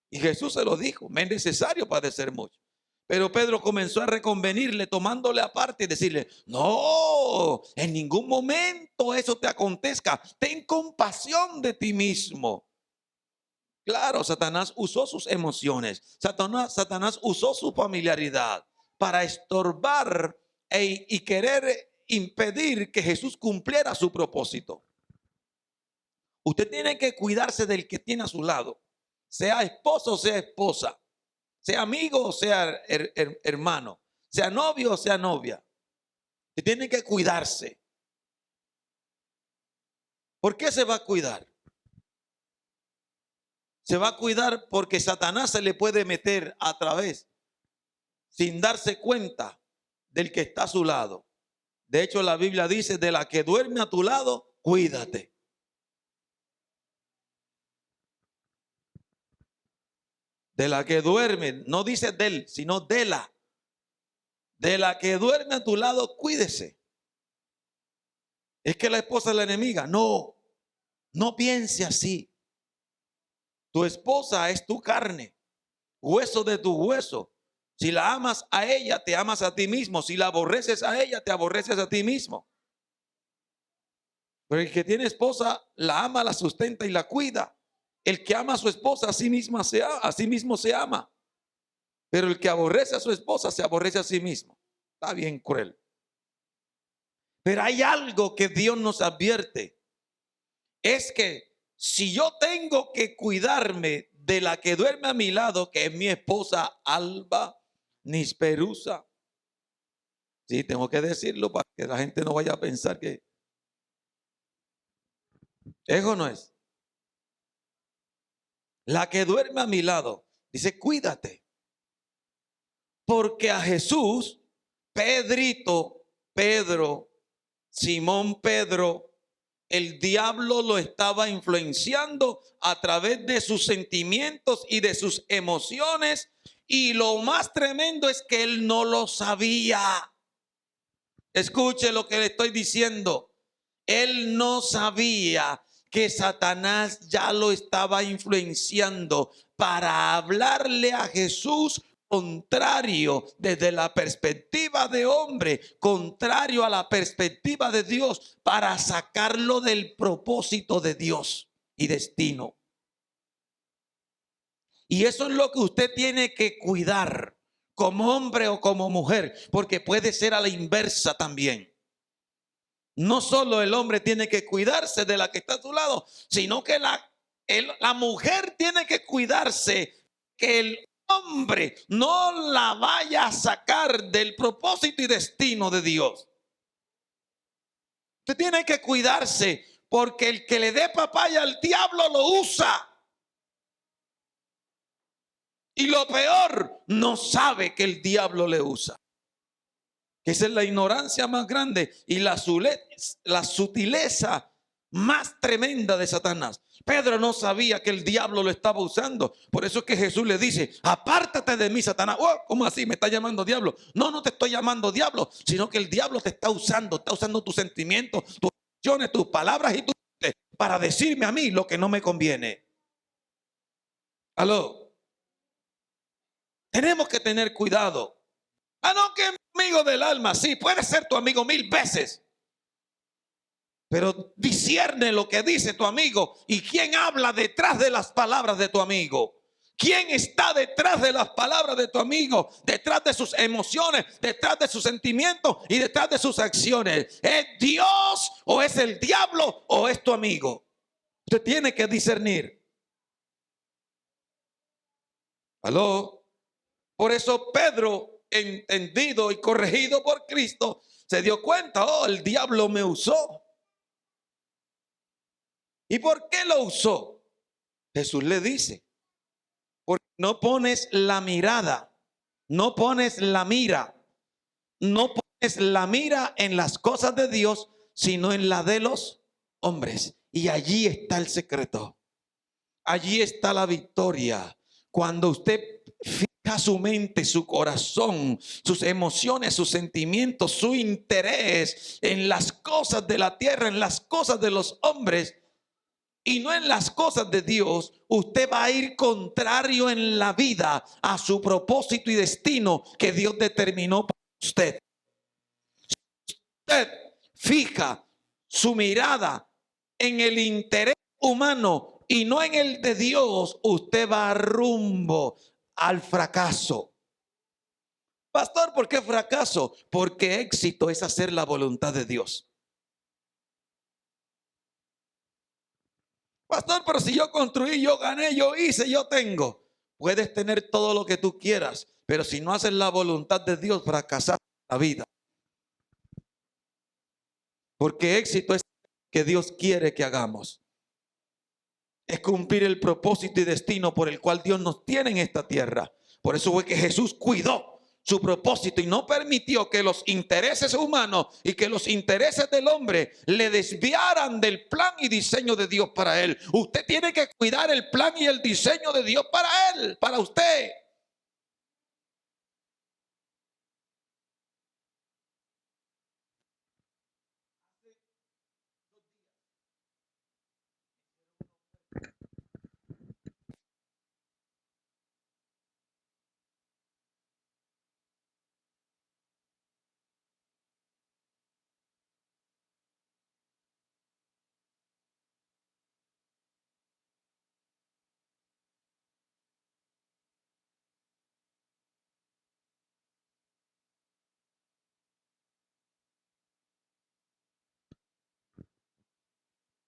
Y Jesús se lo dijo, me es necesario padecer mucho. Pero Pedro comenzó a reconvenirle, tomándole aparte y decirle, no, en ningún momento eso te acontezca. Ten compasión de ti mismo. Claro, Satanás usó sus emociones. Satanás usó su familiaridad para estorbar y querer impedir que Jesús cumpliera su propósito. Usted tiene que cuidarse del que tiene a su lado, sea esposo o sea esposa, sea amigo o sea hermano, sea novio o sea novia. Usted tiene que cuidarse. ¿Por qué se va a cuidar? Se va a cuidar porque Satanás se le puede meter a través, sin darse cuenta, del que está a su lado. De hecho, la Biblia dice, de la que duerme a tu lado, cuídate. De la que duerme, no dice de él, sino de la. De la que duerme a tu lado, cuídese. Es que la esposa es la enemiga. No, no piense así. Tu esposa es tu carne, hueso de tu hueso. Si la amas a ella, te amas a ti mismo. Si la aborreces a ella, te aborreces a ti mismo. Pero el que tiene esposa, la ama, la sustenta y la cuida. El que ama a su esposa, a sí mismo se ama. Pero el que aborrece a su esposa, se aborrece a sí mismo. Está bien cruel. Pero hay algo que Dios nos advierte. Es que si yo tengo que cuidarme de la que duerme a mi lado, que es mi esposa Alba Nisperusa. Sí, tengo que decirlo para que la gente no vaya a pensar que eso no es. La que duerme a mi lado, dice, cuídate. Porque a Jesús, Pedrito, Pedro, Simón Pedro, el diablo lo estaba influenciando a través de sus sentimientos y de sus emociones. Y lo más tremendo es que él no lo sabía. Escuche lo que le estoy diciendo. Él no sabía que Satanás ya lo estaba influenciando para hablarle a Jesús contrario desde la perspectiva de hombre, contrario a la perspectiva de Dios, para sacarlo del propósito de Dios y destino. Y eso es lo que usted tiene que cuidar como hombre o como mujer, porque puede ser a la inversa también. No solo el hombre tiene que cuidarse de la que está a su lado, sino que la mujer tiene que cuidarse que el hombre no la vaya a sacar del propósito y destino de Dios. Usted tiene que cuidarse porque el que le dé papaya al diablo lo usa. Y lo peor, no sabe que el diablo le usa. Que esa es la ignorancia más grande y la sutileza más tremenda de Satanás. Pedro no sabía que el diablo lo estaba usando. Por eso es que Jesús le dice, apártate de mí, Satanás. Oh, ¿cómo así? ¿Me está llamando diablo? No, no te estoy llamando diablo, sino que el diablo te está usando tus sentimientos, tus acciones, tus palabras y para decirme a mí lo que no me conviene. Aló. Tenemos que tener cuidado. No, que amigo del alma, sí, puede ser tu amigo 1000 veces. Pero discierne lo que dice tu amigo y quién habla detrás de las palabras de tu amigo. ¿Quién está detrás de las palabras de tu amigo? Detrás de sus emociones, detrás de sus sentimientos y detrás de sus acciones. ¿Es Dios o es el diablo o es tu amigo? Usted tiene que discernir. ¿Aló? Por eso Pedro, entendido y corregido por Cristo, se dio cuenta, oh, el diablo me usó. ¿Y por qué lo usó? Jesús le dice, porque no pones la mirada, no pones la mira, no pones la mira en las cosas de Dios, sino en la de los hombres. Y allí está el secreto. Allí está la victoria. Cuando usted fija su mente, su corazón, sus emociones, sus sentimientos, su interés en las cosas de la tierra, en las cosas de los hombres y no en las cosas de Dios, usted va a ir contrario en la vida a su propósito y destino que Dios determinó para usted. Si usted fija su mirada en el interés humano y no en el de Dios, usted va rumbo al fracaso. Pastor, ¿por qué fracaso? Porque éxito es hacer la voluntad de Dios. Pastor, pero si yo construí, yo gané, yo hice, yo tengo. Puedes tener todo lo que tú quieras, pero si no haces la voluntad de Dios, fracasas la vida. Porque éxito es que Dios quiere que hagamos. Es cumplir el propósito y destino por el cual Dios nos tiene en esta tierra. Por eso fue que Jesús cuidó su propósito y no permitió que los intereses humanos y que los intereses del hombre le desviaran del plan y diseño de Dios para él. Usted tiene que cuidar el plan y el diseño de Dios para él, para usted.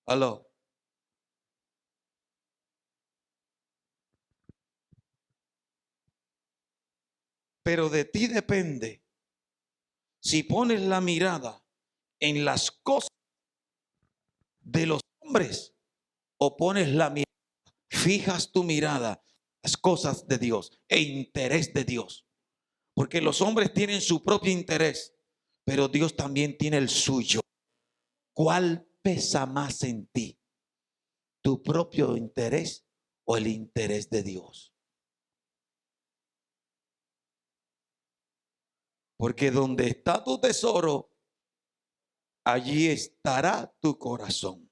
Aló. Pero de ti depende si pones la mirada en las cosas de los hombres o pones la mirada, fijas tu mirada en las cosas de Dios e interés de Dios. Porque los hombres tienen su propio interés, pero Dios también tiene el suyo. ¿Cuál pesa más en ti? ¿Tu propio interés o el interés de Dios? Porque donde está tu tesoro, allí estará tu corazón.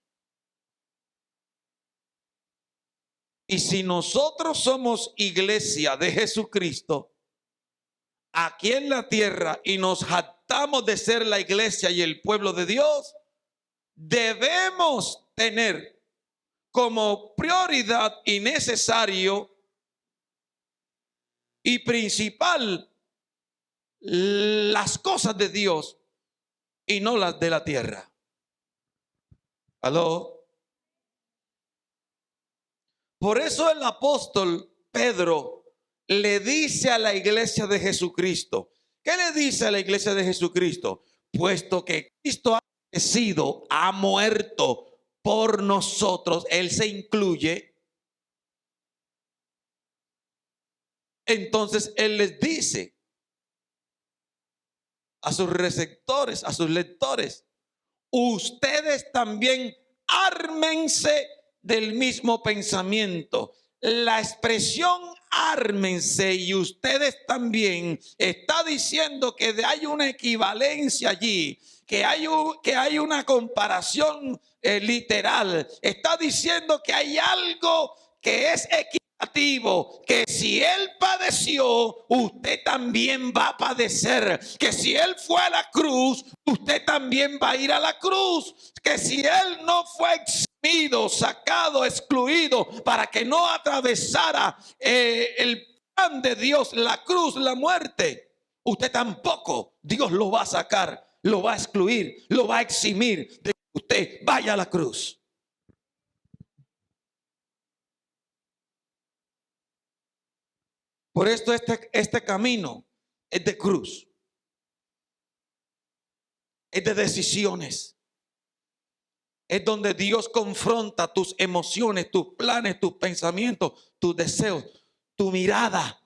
Y si nosotros somos iglesia de Jesucristo aquí en la tierra y nos jactamos de ser la iglesia y el pueblo de Dios, debemos tener como prioridad y necesario y principal las cosas de Dios y no las de la tierra. ¿Aló? Por eso el apóstol Pedro le dice a la iglesia de Jesucristo. ¿Qué le dice a la iglesia de Jesucristo? Puesto que Cristo ha muerto por nosotros, Él se incluye. Entonces Él les dice a sus receptores, a sus lectores, ustedes también ármense del mismo pensamiento. La expresión ármense y ustedes también está diciendo que hay una equivalencia allí, que hay una comparación literal. Está diciendo que hay algo que es equitativo, que si Él padeció, usted también va a padecer, que si Él fue a la cruz, usted también va a ir a la cruz, que si Él no fue eximido, sacado, excluido, para que no atravesara el plan de Dios, la cruz, la muerte, usted tampoco, Dios lo va a sacar, lo va a excluir, lo va a eximir de que usted vaya a la cruz. Por esto este camino es de cruz, es de decisiones, es donde Dios confronta tus emociones, tus planes, tus pensamientos, tus deseos, tu mirada,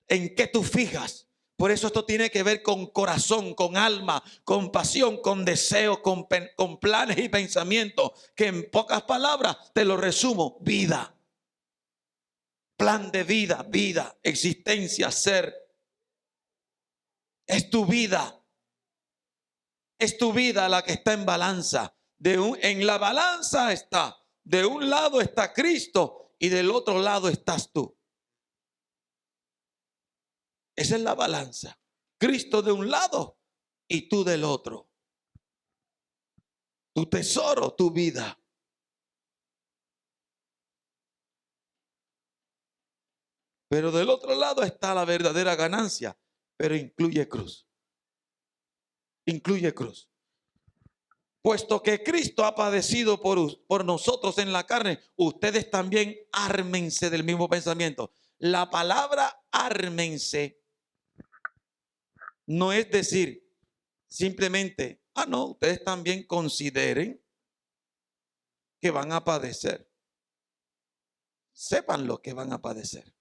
en qué tú fijas. Por eso esto tiene que ver con corazón, con alma, con pasión, con deseo, con planes y pensamientos, que en pocas palabras te lo resumo: vida. Plan de vida, vida, existencia, ser. Es tu vida. Es tu vida la que está en balanza. En la balanza está, de un lado está Cristo y del otro lado estás tú. Esa es la balanza. Cristo de un lado y tú del otro. Tu tesoro, tu vida. Pero del otro lado está la verdadera ganancia, pero incluye cruz. Incluye cruz. Puesto que Cristo ha padecido por nosotros en la carne, ustedes también ármense del mismo pensamiento. La palabra ármense no es decir simplemente No, ustedes también consideren que van a padecer. Sepan lo que van a padecer.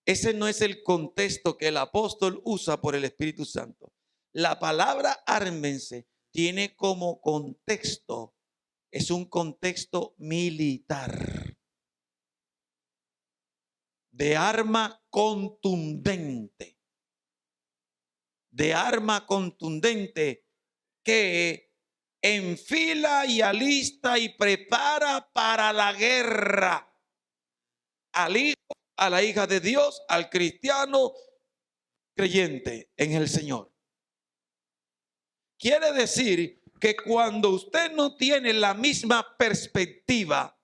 Ese no es el contexto que el apóstol usa por el Espíritu Santo. La palabra ármense tiene como contexto, es un contexto militar, de arma contundente, que enfila y alista y prepara para la guerra al hijo, a la hija de Dios, al cristiano creyente en el Señor. Quiere decir que cuando usted no tiene la misma perspectiva,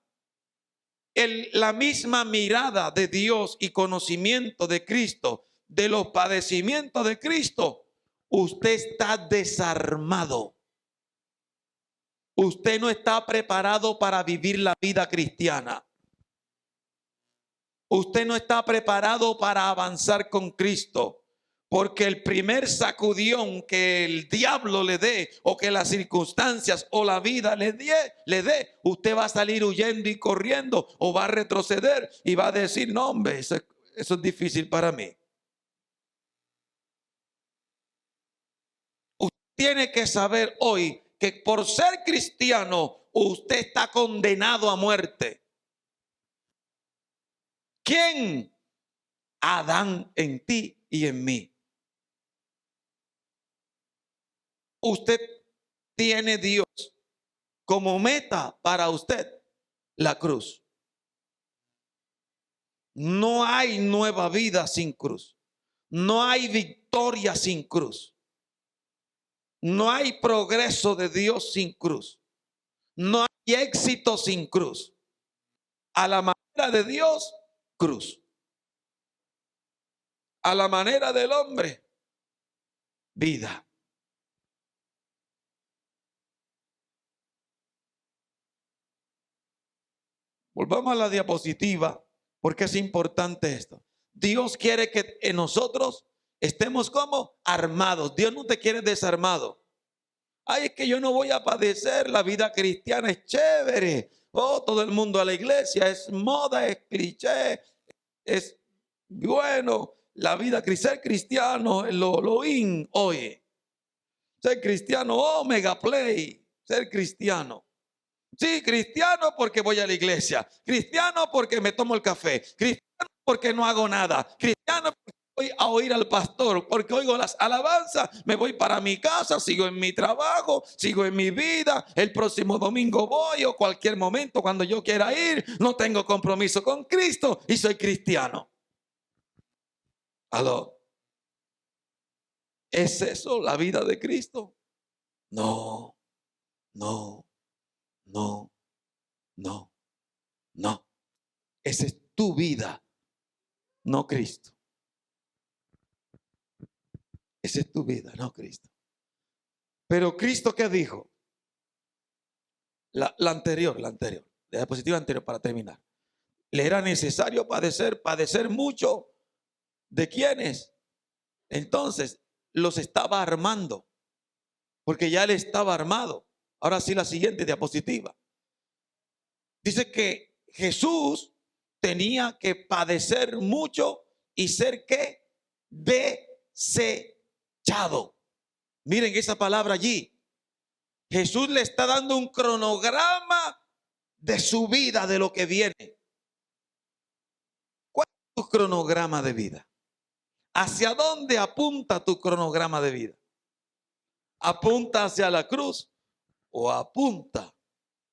la misma mirada de Dios y conocimiento de Cristo, de los padecimientos de Cristo, usted está desarmado. Usted no está preparado para vivir la vida cristiana. Usted no está preparado para avanzar con Cristo. Porque el primer sacudión que el diablo le dé, o que las circunstancias o la vida le dé, usted va a salir huyendo y corriendo, o va a retroceder y va a decir, no hombre, eso es difícil para mí. Usted tiene que saber hoy que por ser cristiano, usted está condenado a muerte. ¿Quién? Adán en ti y en mí. Usted tiene Dios como meta para usted, la cruz. No hay nueva vida sin cruz. No hay victoria sin cruz. No hay progreso de Dios sin cruz. No hay éxito sin cruz. A la manera de Dios, cruz. A la manera del hombre, vida. Volvamos a la diapositiva, porque es importante esto. Dios quiere que en nosotros estemos como armados. Dios no te quiere desarmado. Ay, es que yo no voy a padecer. La vida cristiana es chévere. Oh, todo el mundo a la iglesia es moda, es cliché, es bueno. La vida, ser cristiano es lo in hoy. Ser cristiano, oh, mega play. Ser cristiano. Sí, cristiano porque voy a la iglesia. Cristiano porque me tomo el café. Cristiano porque no hago nada. Cristiano porque voy a oír al pastor. Porque oigo las alabanzas. Me voy para mi casa. Sigo en mi trabajo. Sigo en mi vida. El próximo domingo voy o cualquier momento cuando yo quiera ir. No tengo compromiso con Cristo y soy cristiano. ¿Aló? ¿Es eso la vida de Cristo? No, no, no, no, no. Esa es tu vida, no Cristo. Esa es tu vida, no Cristo. Pero Cristo, ¿qué dijo? La anterior, la diapositiva anterior para terminar. Le era necesario padecer mucho. ¿De quiénes? Entonces, los estaba armando, porque ya él estaba armado. Ahora sí, la siguiente diapositiva. Dice que Jesús tenía que padecer mucho y ser ¿qué? Desechado. Miren esa palabra allí. Jesús le está dando un cronograma de su vida, de lo que viene. ¿Cuál es tu cronograma de vida? ¿Hacia dónde apunta tu cronograma de vida? ¿Apunta hacia la cruz o apunta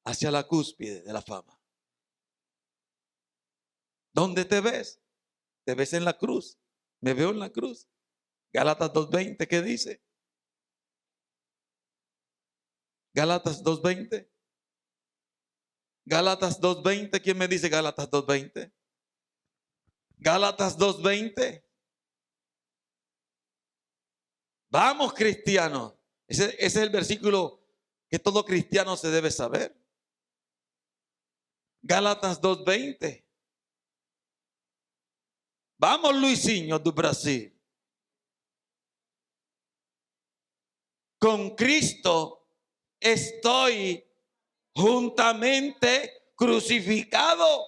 hacia la cúspide de la fama? ¿Dónde te ves? ¿Te ves en la cruz? Me veo en la cruz. Gálatas 2:20, ¿qué dice? Gálatas 2:20. Gálatas 2:20, ¿quién me dice Gálatas 2:20? Gálatas 2:20. Vamos, cristianos. Ese es el versículo que todo cristiano se debe saber. Gálatas 2:20. Vamos, Luisinho do Brasil. con Cristo estoy juntamente crucificado.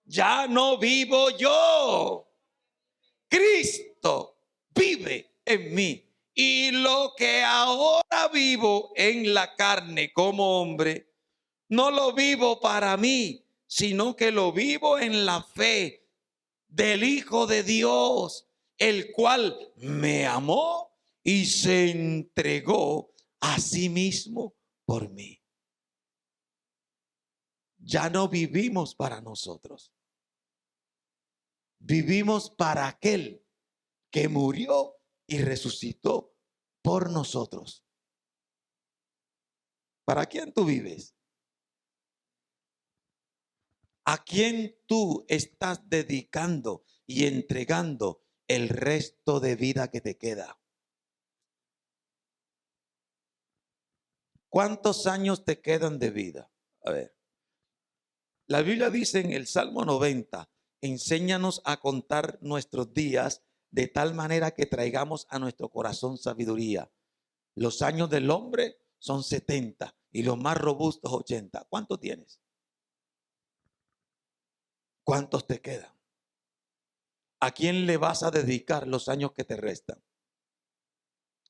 Ya no vivo yo, Cristo vive en mí. Y lo que ahora vivo en la carne como hombre, no lo vivo para mí, sino que lo vivo en la fe del Hijo de Dios, el cual me amó y se entregó a sí mismo por mí. Ya no vivimos para nosotros. Vivimos para aquel que murió y resucitó por nosotros. ¿Para quién tú vives? ¿A quién tú estás dedicando y entregando el resto de vida que te queda? ¿Cuántos años te quedan de vida? A ver, la Biblia dice en el Salmo 90, enséñanos a contar nuestros días de tal manera que traigamos a nuestro corazón sabiduría. Los años del hombre son 70 y los más robustos 80. ¿Cuánto tienes? ¿Cuántos te quedan? ¿A quién le vas a dedicar los años que te restan?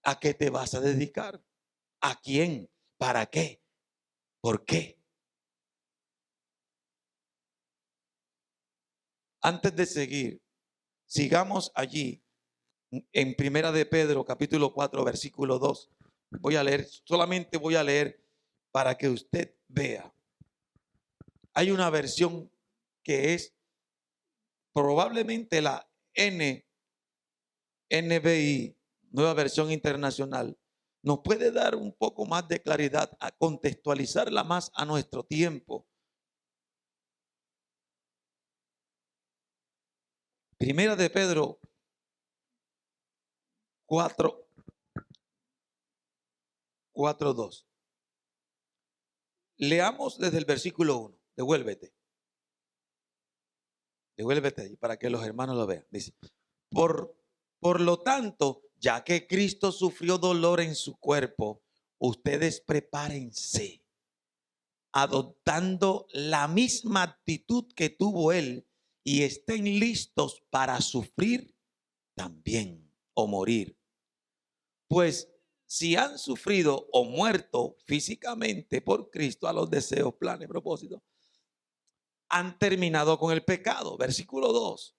¿A qué te vas a dedicar? ¿A quién? ¿Para qué? ¿Por qué? Antes de seguir, sigamos allí en Primera de Pedro, capítulo 4, versículo 2. Voy a leer, solamente voy a leer para que usted vea. Hay una versión que es probablemente la NBI, Nueva Versión Internacional. Nos puede dar un poco más de claridad, a contextualizarla más a nuestro tiempo. Primera de Pedro 4:2. Leamos desde el versículo 1. Devuélvete ahí para que los hermanos lo vean. Dice, por lo tanto, ya que Cristo sufrió dolor en su cuerpo, ustedes prepárense, adoptando la misma actitud que tuvo él, y estén listos para sufrir también o morir. Pues si han sufrido o muerto físicamente por Cristo a los deseos, planes, propósitos, han terminado con el pecado. Versículo 2.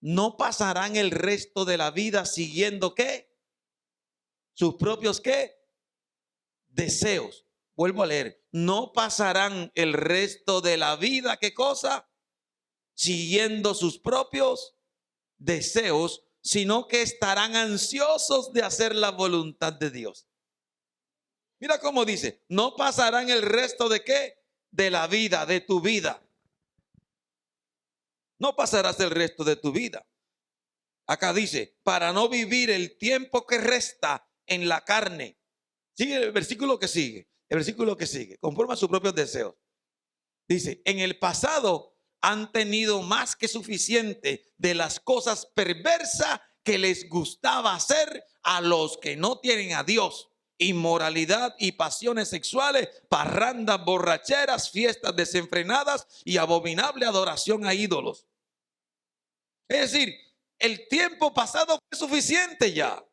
No pasarán el resto de la vida siguiendo ¿qué? Sus propios ¿qué? Deseos. Vuelvo a leer. No pasarán el resto de la vida ¿qué cosa? Siguiendo sus propios deseos, sino que estarán ansiosos de hacer la voluntad de Dios. Mira cómo dice, no pasarán el resto de qué? De la vida, de tu vida. No pasarás el resto de tu vida. Acá dice, para no vivir el tiempo que resta en la carne. Sigue el versículo que sigue, conforme a sus propios deseos. Dice, en el pasado han tenido más que suficiente de las cosas perversas que les gustaba hacer a los que no tienen a Dios. Inmoralidad y pasiones sexuales, parrandas, borracheras, fiestas desenfrenadas y abominable adoración a ídolos. Es decir, el tiempo pasado fue suficiente ya.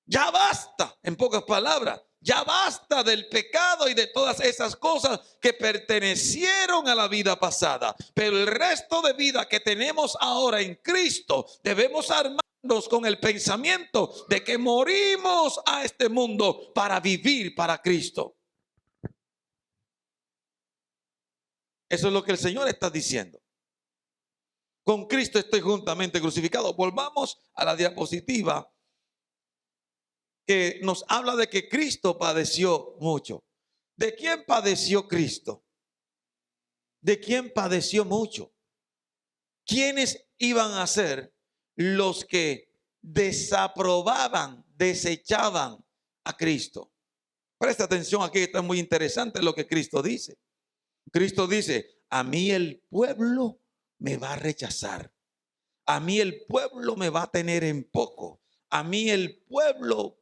Ya basta, en pocas palabras, ya basta del pecado y de todas esas cosas que pertenecieron a la vida pasada. Pero el resto de vida que tenemos ahora en Cristo, debemos armarnos con el pensamiento de que morimos a este mundo para vivir para Cristo. Eso es lo que el Señor está diciendo. Con Cristo estoy juntamente crucificado. Volvamos a la diapositiva que nos habla de que Cristo padeció mucho. ¿De quién padeció Cristo? ¿De quién padeció mucho? ¿Quiénes iban a ser los que desaprobaban, desechaban a Cristo? Presta atención aquí, está muy interesante lo que Cristo dice. Cristo dice, a mí el pueblo me va a rechazar. A mí el pueblo me va a tener en poco. A mí el pueblo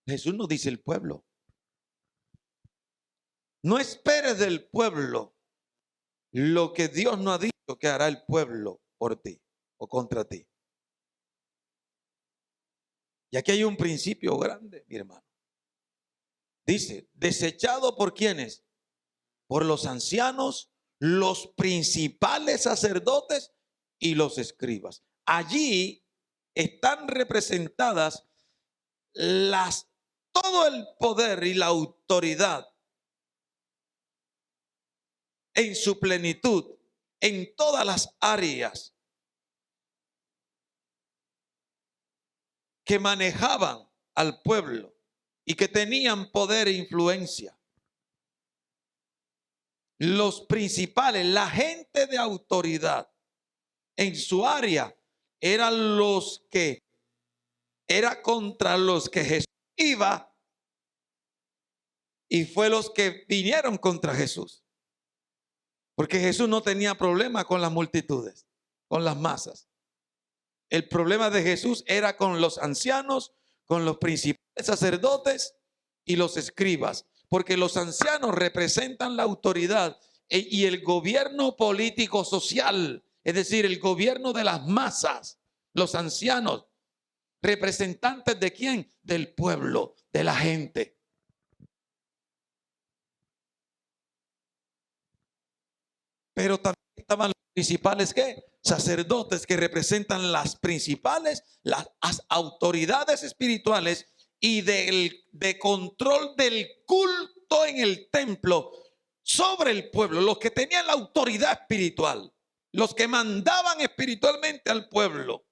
Jesús no dice el pueblo. No esperes del pueblo lo que Dios no ha dicho que hará el pueblo por ti o contra ti. Y aquí hay un principio grande, mi hermano. Dice, desechado por quienes, por los ancianos, los principales sacerdotes y los escribas. Allí están representadas todo el poder y la autoridad en su plenitud, en todas las áreas que manejaban al pueblo y que tenían poder e influencia. Los principales, la gente de autoridad en su área, eran los que, era contra los que Jesús iba y fue los que vinieron contra Jesús. Porque Jesús no tenía problema con las multitudes, con las masas. El problema de Jesús era con los ancianos, con los principales sacerdotes y los escribas. Porque los ancianos representan la autoridad y el gobierno político social, es decir, el gobierno de las masas. Los ancianos, representantes ¿de quién? Del pueblo, de la gente. Pero también estaban los principales ¿qué? Sacerdotes, que representan las principales, las autoridades espirituales y de control del culto en el templo sobre el pueblo, los que tenían la autoridad espiritual, los que mandaban espiritualmente al pueblo.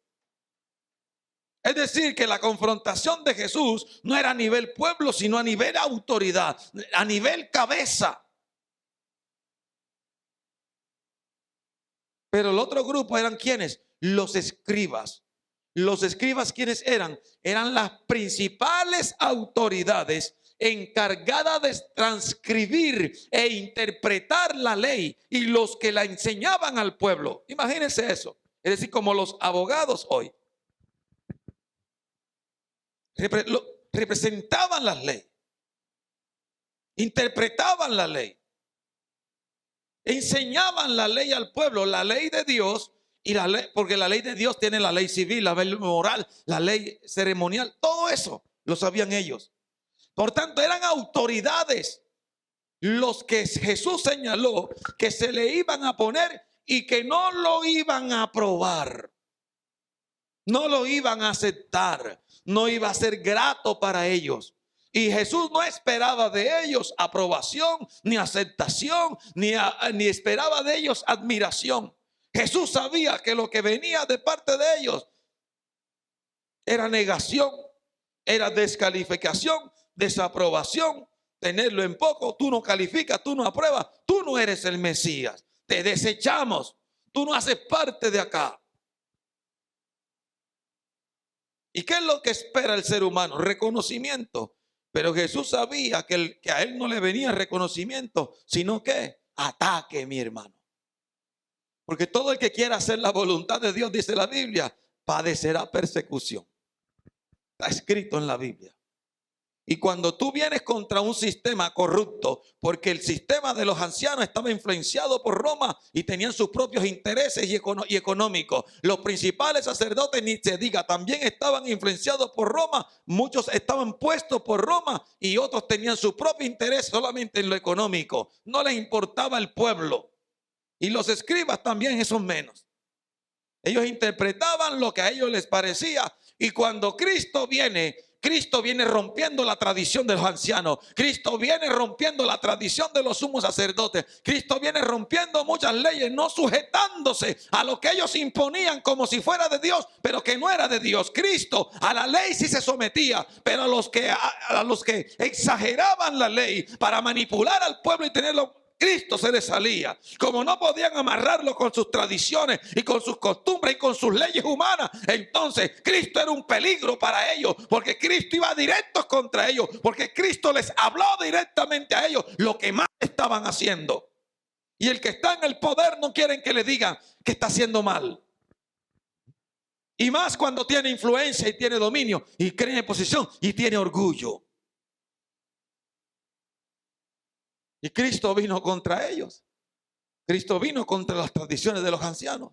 Es decir, que la confrontación de Jesús no era a nivel pueblo, sino a nivel autoridad, a nivel cabeza. Pero el otro grupo eran ¿quiénes? Los escribas. Los escribas, ¿quiénes eran? Eran las principales autoridades encargadas de transcribir e interpretar la ley y los que la enseñaban al pueblo. Imagínense eso. Es decir, como los abogados hoy. Representaban la ley. Interpretaban la ley. Enseñaban la ley al pueblo, la ley de Dios y la ley, porque la ley de Dios tiene la ley civil, la ley moral, la ley ceremonial, todo eso lo sabían ellos. Por tanto, eran autoridades los que Jesús señaló que se le iban a poner y que no lo iban a aprobar, no lo iban a aceptar, no iba a ser grato para ellos. Y Jesús no esperaba de ellos aprobación, ni aceptación, ni esperaba de ellos admiración. Jesús sabía que lo que venía de parte de ellos era negación, era descalificación, desaprobación, tenerlo en poco. Tú no calificas, tú no apruebas, tú no eres el Mesías. Te desechamos, tú no haces parte de acá. ¿Y qué es lo que espera el ser humano? Reconocimiento. Pero Jesús sabía que a él no le venía reconocimiento, sino que ataque, mi hermano. Porque todo el que quiera hacer la voluntad de Dios, dice la Biblia, padecerá persecución. Está escrito en la Biblia. Y cuando tú vienes contra un sistema corrupto, porque el sistema de los ancianos estaba influenciado por Roma y tenían sus propios intereses y económicos. Los principales sacerdotes, ni se diga, también estaban influenciados por Roma. Muchos estaban puestos por Roma y otros tenían su propio interés solamente en lo económico. No les importaba el pueblo. Y los escribas también, esos menos. Ellos interpretaban lo que a ellos les parecía. Y cuando Cristo viene rompiendo la tradición de los ancianos. Cristo viene rompiendo la tradición de los sumos sacerdotes. Cristo viene rompiendo muchas leyes, no sujetándose a lo que ellos imponían como si fuera de Dios, pero que no era de Dios. Cristo a la ley sí se sometía, pero a los que exageraban la ley para manipular al pueblo y tenerlo, Cristo se les salía. Como no podían amarrarlo con sus tradiciones y con sus costumbres y con sus leyes humanas, entonces Cristo era un peligro para ellos, porque Cristo iba directo contra ellos, porque Cristo les habló directamente a ellos lo que más estaban haciendo. Y el que está en el poder no quieren que le digan que está haciendo mal. Y más cuando tiene influencia y tiene dominio y cree en posición y tiene orgullo. Y Cristo vino contra ellos. Cristo vino contra las tradiciones de los ancianos.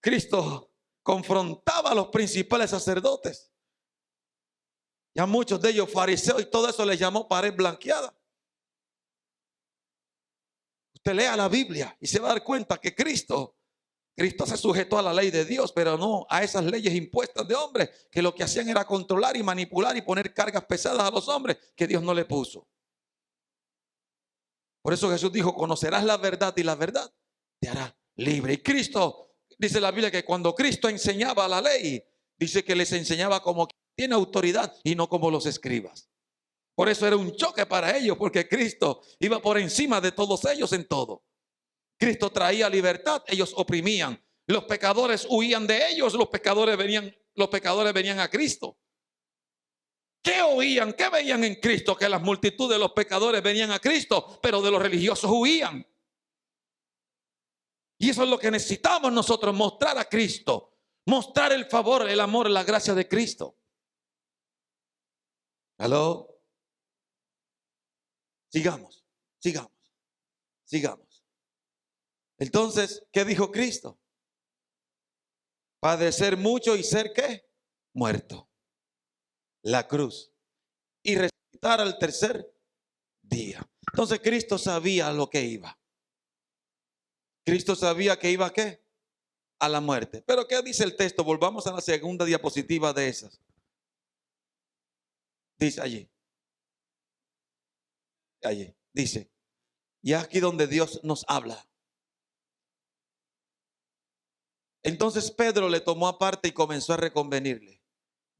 Cristo confrontaba a los principales sacerdotes. Y a muchos de ellos fariseos y todo eso les llamó pared blanqueada. Usted lea la Biblia y se va a dar cuenta que Cristo se sujetó a la ley de Dios, pero no a esas leyes impuestas de hombres, que lo que hacían era controlar y manipular y poner cargas pesadas a los hombres que Dios no le puso. Por eso Jesús dijo, conocerás la verdad y la verdad te hará libre. Y Cristo, dice la Biblia que cuando Cristo enseñaba la ley, dice que les enseñaba como quien tiene autoridad y no como los escribas. Por eso era un choque para ellos, porque Cristo iba por encima de todos ellos en todo. Cristo traía libertad, ellos oprimían. Los pecadores huían de ellos, los pecadores venían a Cristo. ¿Qué oían? ¿Qué veían en Cristo? Que las multitudes de los pecadores venían a Cristo, pero de los religiosos huían. Y eso es lo que necesitamos nosotros, mostrar a Cristo, mostrar el favor, el amor, la gracia de Cristo. ¿Aló? Sigamos. Entonces, ¿qué dijo Cristo? Padecer mucho y ser ¿qué? Muerto. La cruz. Y resucitar al tercer día. Entonces Cristo sabía lo que iba. Cristo sabía que iba ¿a qué? A la muerte. Pero ¿qué dice el texto? Volvamos a la segunda diapositiva de esas. Dice allí. Dice. Y aquí donde Dios nos habla. Entonces Pedro le tomó aparte y comenzó a reconvenirle.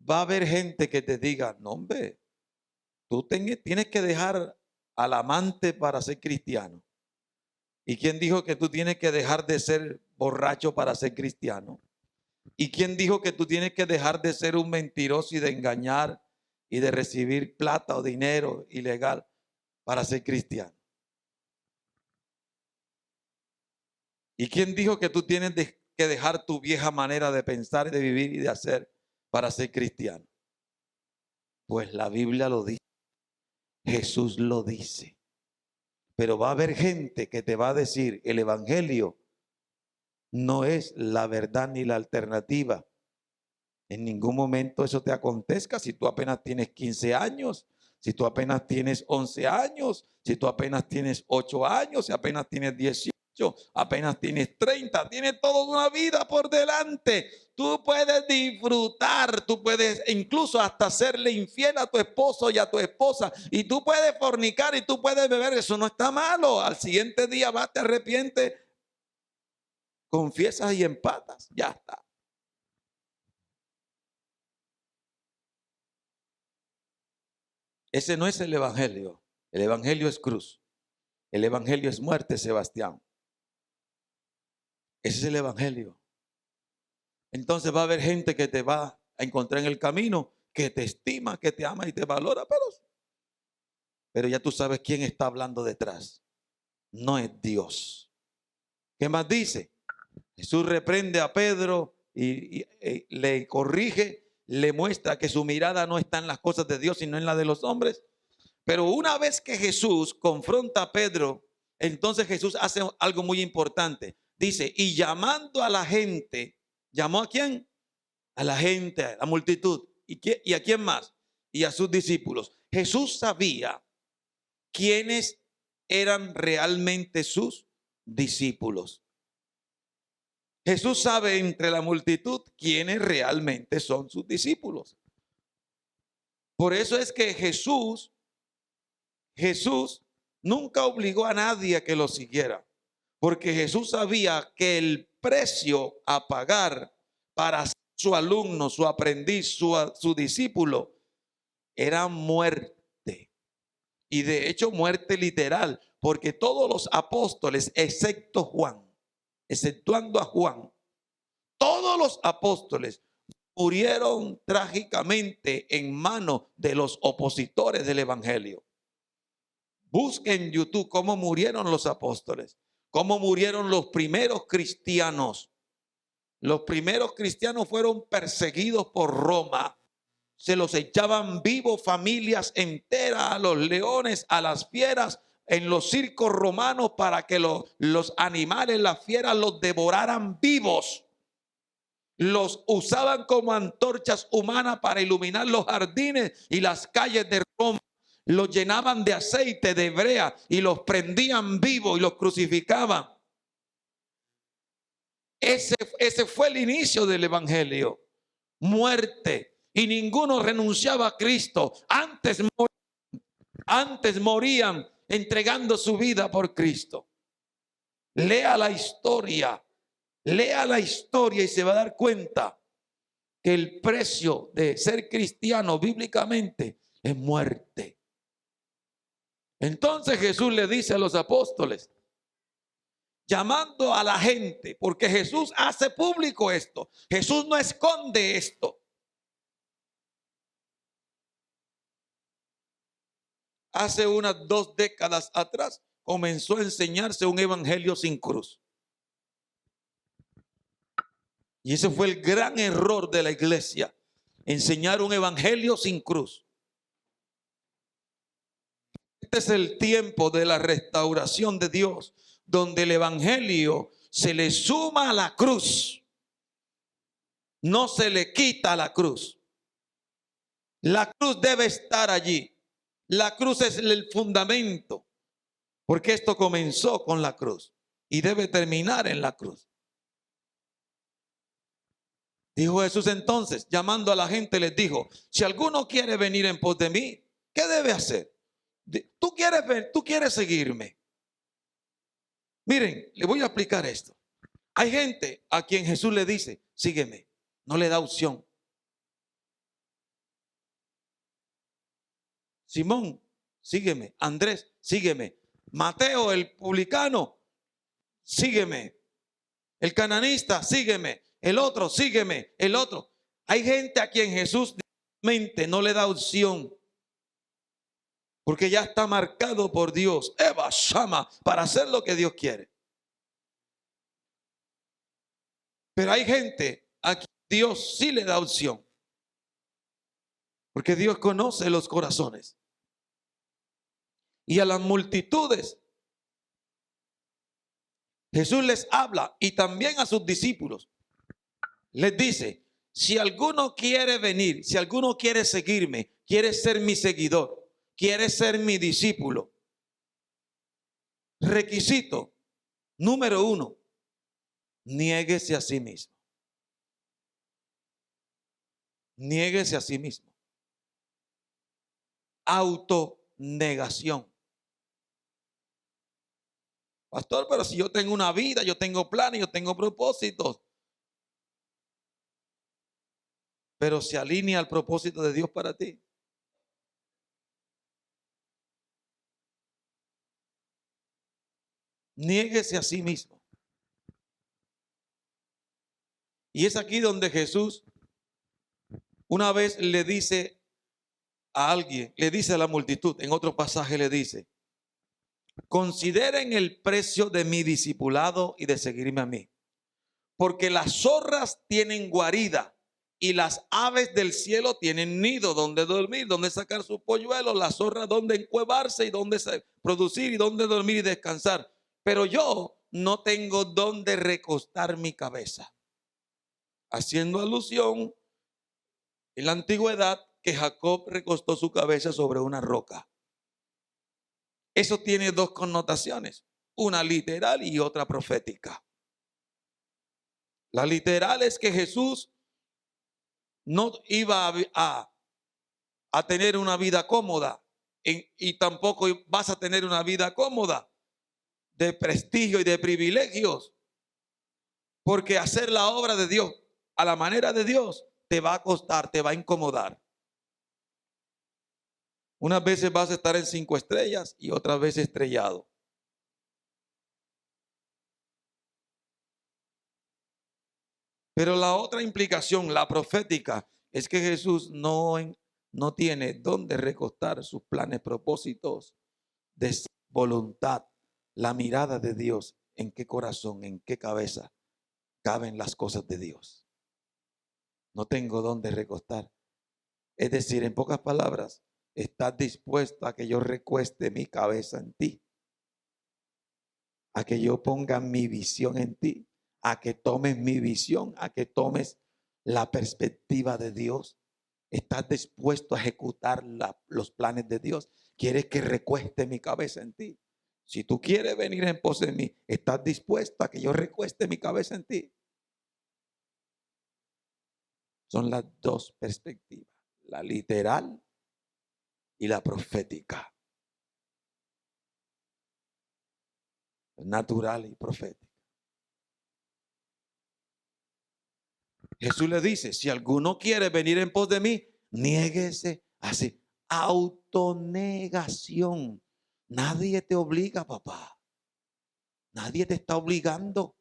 Va a haber gente que te diga, no hombre, tú tienes que dejar al amante para ser cristiano. ¿Y quién dijo que tú tienes que dejar de ser borracho para ser cristiano? ¿Y quién dijo que tú tienes que dejar de ser un mentiroso y de engañar y de recibir plata o dinero ilegal para ser cristiano? ¿Y quién dijo que tú tienes que dejar tu vieja manera de pensar, de vivir y de hacer para ser cristiano? Pues la Biblia lo dice, Jesús lo dice. Pero va a haber gente que te va a decir, el evangelio no es la verdad ni la alternativa. En ningún momento eso te acontezca si tú apenas tienes 15 años, si tú apenas tienes 11 años, si tú apenas tienes 8 años, si apenas tienes 18. Apenas tienes 30, tienes toda una vida por delante. Tú puedes disfrutar, tú puedes incluso hasta serle infiel a tu esposo y a tu esposa. Y tú puedes fornicar y tú puedes beber, eso no está malo. Al siguiente día vas, te arrepientes, confiesas y empatas, ya está. Ese no es el evangelio. El evangelio es cruz. El evangelio es muerte, Sebastián. Ese es el evangelio. Entonces va a haber gente que te va a encontrar en el camino, que te estima, que te ama y te valora, pero ya tú sabes quién está hablando detrás. No es Dios. ¿Qué más dice? Jesús reprende a Pedro y le corrige, le muestra que su mirada no está en las cosas de Dios, sino en la de los hombres. Pero una vez que Jesús confronta a Pedro, entonces Jesús hace algo muy importante. Dice, y llamando a la gente, ¿llamó a quién? A la gente, a la multitud. ¿Y a quién más? Y a sus discípulos. Jesús sabía quiénes eran realmente sus discípulos. Jesús sabe entre la multitud quiénes realmente son sus discípulos. Por eso es que Jesús nunca obligó a nadie a que lo siguiera. Porque Jesús sabía que el precio a pagar para su alumno, su aprendiz, su discípulo, era muerte. Y de hecho muerte literal, porque todos los apóstoles, exceptuando a Juan, todos los apóstoles murieron trágicamente en manos de los opositores del evangelio. Busquen en YouTube cómo murieron los apóstoles. Cómo murieron los primeros cristianos. Los primeros cristianos fueron perseguidos por Roma. Se los echaban vivos familias enteras, a los leones, a las fieras, en los circos romanos para que los animales, las fieras, los devoraran vivos. Los usaban como antorchas humanas para iluminar los jardines y las calles de Roma. Los llenaban de aceite de brea y los prendían vivos y los crucificaban. Ese fue el inicio del evangelio. Muerte. Y ninguno renunciaba a Cristo. Antes morían entregando su vida por Cristo. Lea la historia y se va a dar cuenta que el precio de ser cristiano bíblicamente es muerte. Entonces Jesús le dice a los apóstoles, llamando a la gente, porque Jesús hace público esto. Jesús no esconde esto. Hace unas 2 décadas atrás comenzó a enseñarse un evangelio sin cruz. Y ese fue el gran error de la iglesia, enseñar un evangelio sin cruz. Este es el tiempo de la restauración de Dios, donde el evangelio se le suma a la cruz, no se le quita a la cruz. La cruz debe estar allí. La cruz es el fundamento, porque esto comenzó con la cruz y debe terminar en la cruz. Dijo Jesús entonces, llamando a la gente, les dijo, si alguno quiere venir en pos de mí, ¿qué debe hacer? ¿Tú quieres seguirme? Miren, le voy a explicar esto. Hay gente a quien Jesús le dice, sígueme. No le da opción. Simón, sígueme. Andrés, sígueme. Mateo, el publicano, sígueme. El cananista, sígueme. El otro, sígueme. El otro. Hay gente a quien Jesús no le da opción, porque ya está marcado por Dios, Eva Shama, para hacer lo que Dios quiere. Pero hay gente a quien Dios sí le da opción, porque Dios conoce los corazones. Y a las multitudes Jesús les habla, y también a sus discípulos les dice, si alguno quiere venir, si alguno quiere seguirme, quiere ser mi seguidor, quiere ser mi discípulo, requisito número 1, niéguese a sí mismo. Niéguese a sí mismo. Autonegación. Pastor, pero si yo tengo una vida, yo tengo planes, yo tengo propósitos. Pero se alinea al propósito de Dios para ti. Niéguese a sí mismo. Y es aquí donde Jesús una vez le dice a alguien, le dice a la multitud, en otro pasaje le dice, consideren el precio de mi discipulado y de seguirme a mí. Porque las zorras tienen guarida y las aves del cielo tienen nido donde dormir, donde sacar sus polluelos, las zorras donde encuevarse y donde producir y donde dormir y descansar. Pero yo no tengo donde recostar mi cabeza. Haciendo alusión en la antigüedad que Jacob recostó su cabeza sobre una roca. Eso tiene 2 connotaciones, una literal y otra profética. La literal es que Jesús no iba a tener una vida cómoda y tampoco vas a tener una vida cómoda de prestigio y de privilegios, porque hacer la obra de Dios a la manera de Dios te va a costar, te va a incomodar. Unas veces vas a estar en 5 estrellas y otras veces estrellado. Pero la otra implicación, la profética, es que Jesús no tiene dónde recostar sus planes, propósitos de voluntad, la mirada de Dios, en qué corazón, en qué cabeza caben las cosas de Dios. No tengo dónde recostar. Es decir, en pocas palabras, ¿estás dispuesto a que yo recueste mi cabeza en ti? a que yo ponga mi visión en ti, a que tomes mi visión, a que tomes la perspectiva de Dios. ¿Estás dispuesto a ejecutar los planes de Dios? ¿Quieres que recueste mi cabeza en ti? Si tú quieres venir en pos de mí, ¿estás dispuesto a que yo recueste mi cabeza en ti? Son las dos perspectivas, la literal y la profética. Natural y profética. Jesús le dice, si alguno quiere venir en pos de mí, niéguese así. Autonegación. Nadie te obliga, papá. Nadie te está obligando.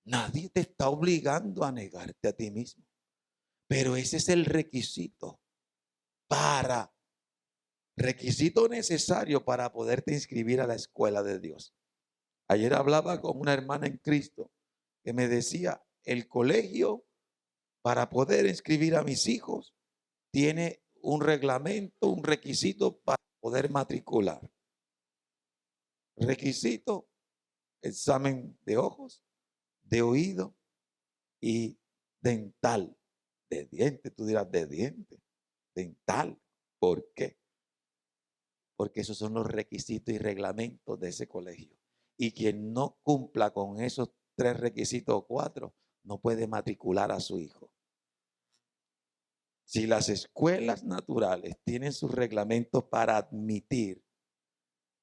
Nadie te está obligando a negarte a ti mismo. Pero ese es el requisito necesario para poderte inscribir a la escuela de Dios. Ayer hablaba con una hermana en Cristo que me decía, el colegio para poder inscribir a mis hijos tiene un reglamento, un requisito para poder matricular. Requisito, examen de ojos, de oído y dental. De diente, tú dirás, de diente, dental. ¿Por qué? Porque esos son los requisitos y reglamentos de ese colegio. Y quien no cumpla con esos 3 requisitos o 4, no puede matricular a su hijo. Si las escuelas naturales tienen sus reglamentos para admitir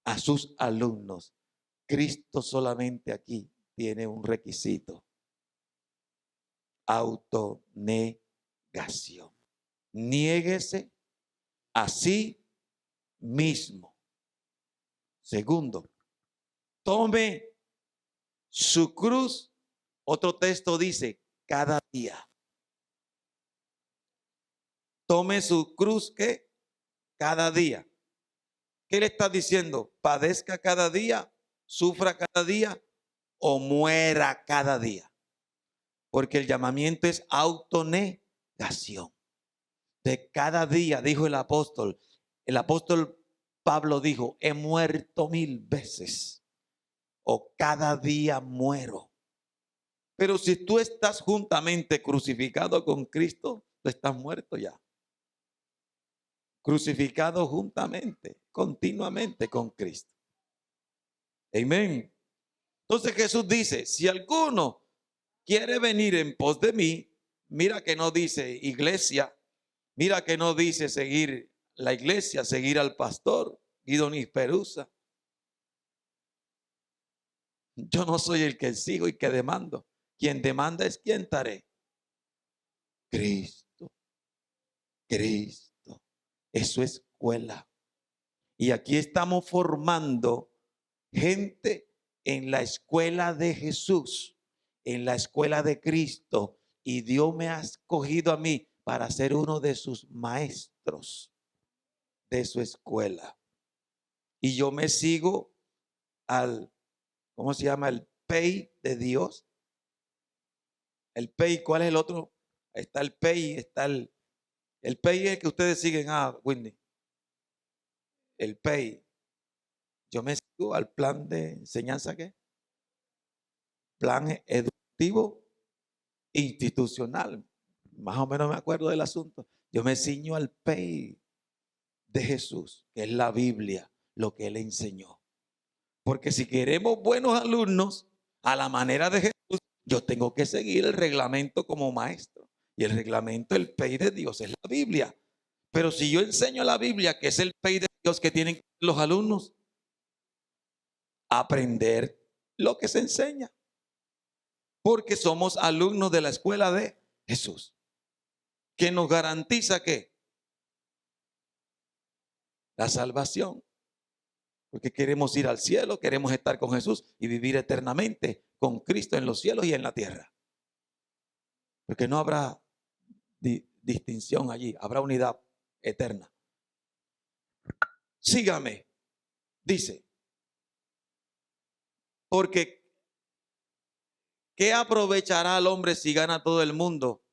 a sus alumnos, Cristo solamente aquí tiene un requisito: autonegación. Niéguese a sí mismo. Segundo, tome su cruz. Otro texto dice, cada día. Tome su cruz, ¿qué? Cada día. ¿Qué le está diciendo? Padezca cada día, sufra cada día o muera cada día. Porque el llamamiento es autonegación. De cada día, dijo el apóstol. El apóstol Pablo dijo, he muerto 1000 veces. O cada día muero. Pero si tú estás juntamente crucificado con Cristo, tú estás muerto ya. Crucificado juntamente, continuamente con Cristo. Amén. Entonces Jesús dice, si alguno quiere venir en pos de mí, mira que no dice iglesia, mira que no dice seguir la iglesia, seguir al pastor Guido Nisperusa. Yo no soy el que sigo y que demando. Quien demanda es quien taré. Cristo, Cristo. Eso es escuela. Y aquí estamos formando gente en la escuela de Jesús, en la escuela de Cristo. Y Dios me ha escogido a mí para ser uno de sus maestros de su escuela. Y yo me sigo al, ¿cómo se llama? El PEI de Dios. El PEI, ¿cuál es el otro? Está el PEI, está el PEI es el que ustedes siguen. Whitney. El PEI. Yo me sigo al plan de enseñanza, ¿qué? Plan educativo institucional. Más o menos me acuerdo del asunto. Yo me ciño al PEI de Jesús, que es la Biblia, lo que Él enseñó. Porque si queremos buenos alumnos, a la manera de Jesús, yo tengo que seguir el reglamento como maestro. Y el reglamento, el PEI de Dios es la Biblia. Pero si yo enseño la Biblia, que es el PEI de Dios que tienen los alumnos, aprender lo que se enseña. Porque somos alumnos de la escuela de Jesús. Que nos garantiza que la salvación. Porque queremos ir al cielo, queremos estar con Jesús y vivir eternamente con Cristo en los cielos y en la tierra. Porque no habrá distinción allí, habrá unidad eterna. Sígame, dice, porque ¿qué aprovechará el hombre si gana todo el mundo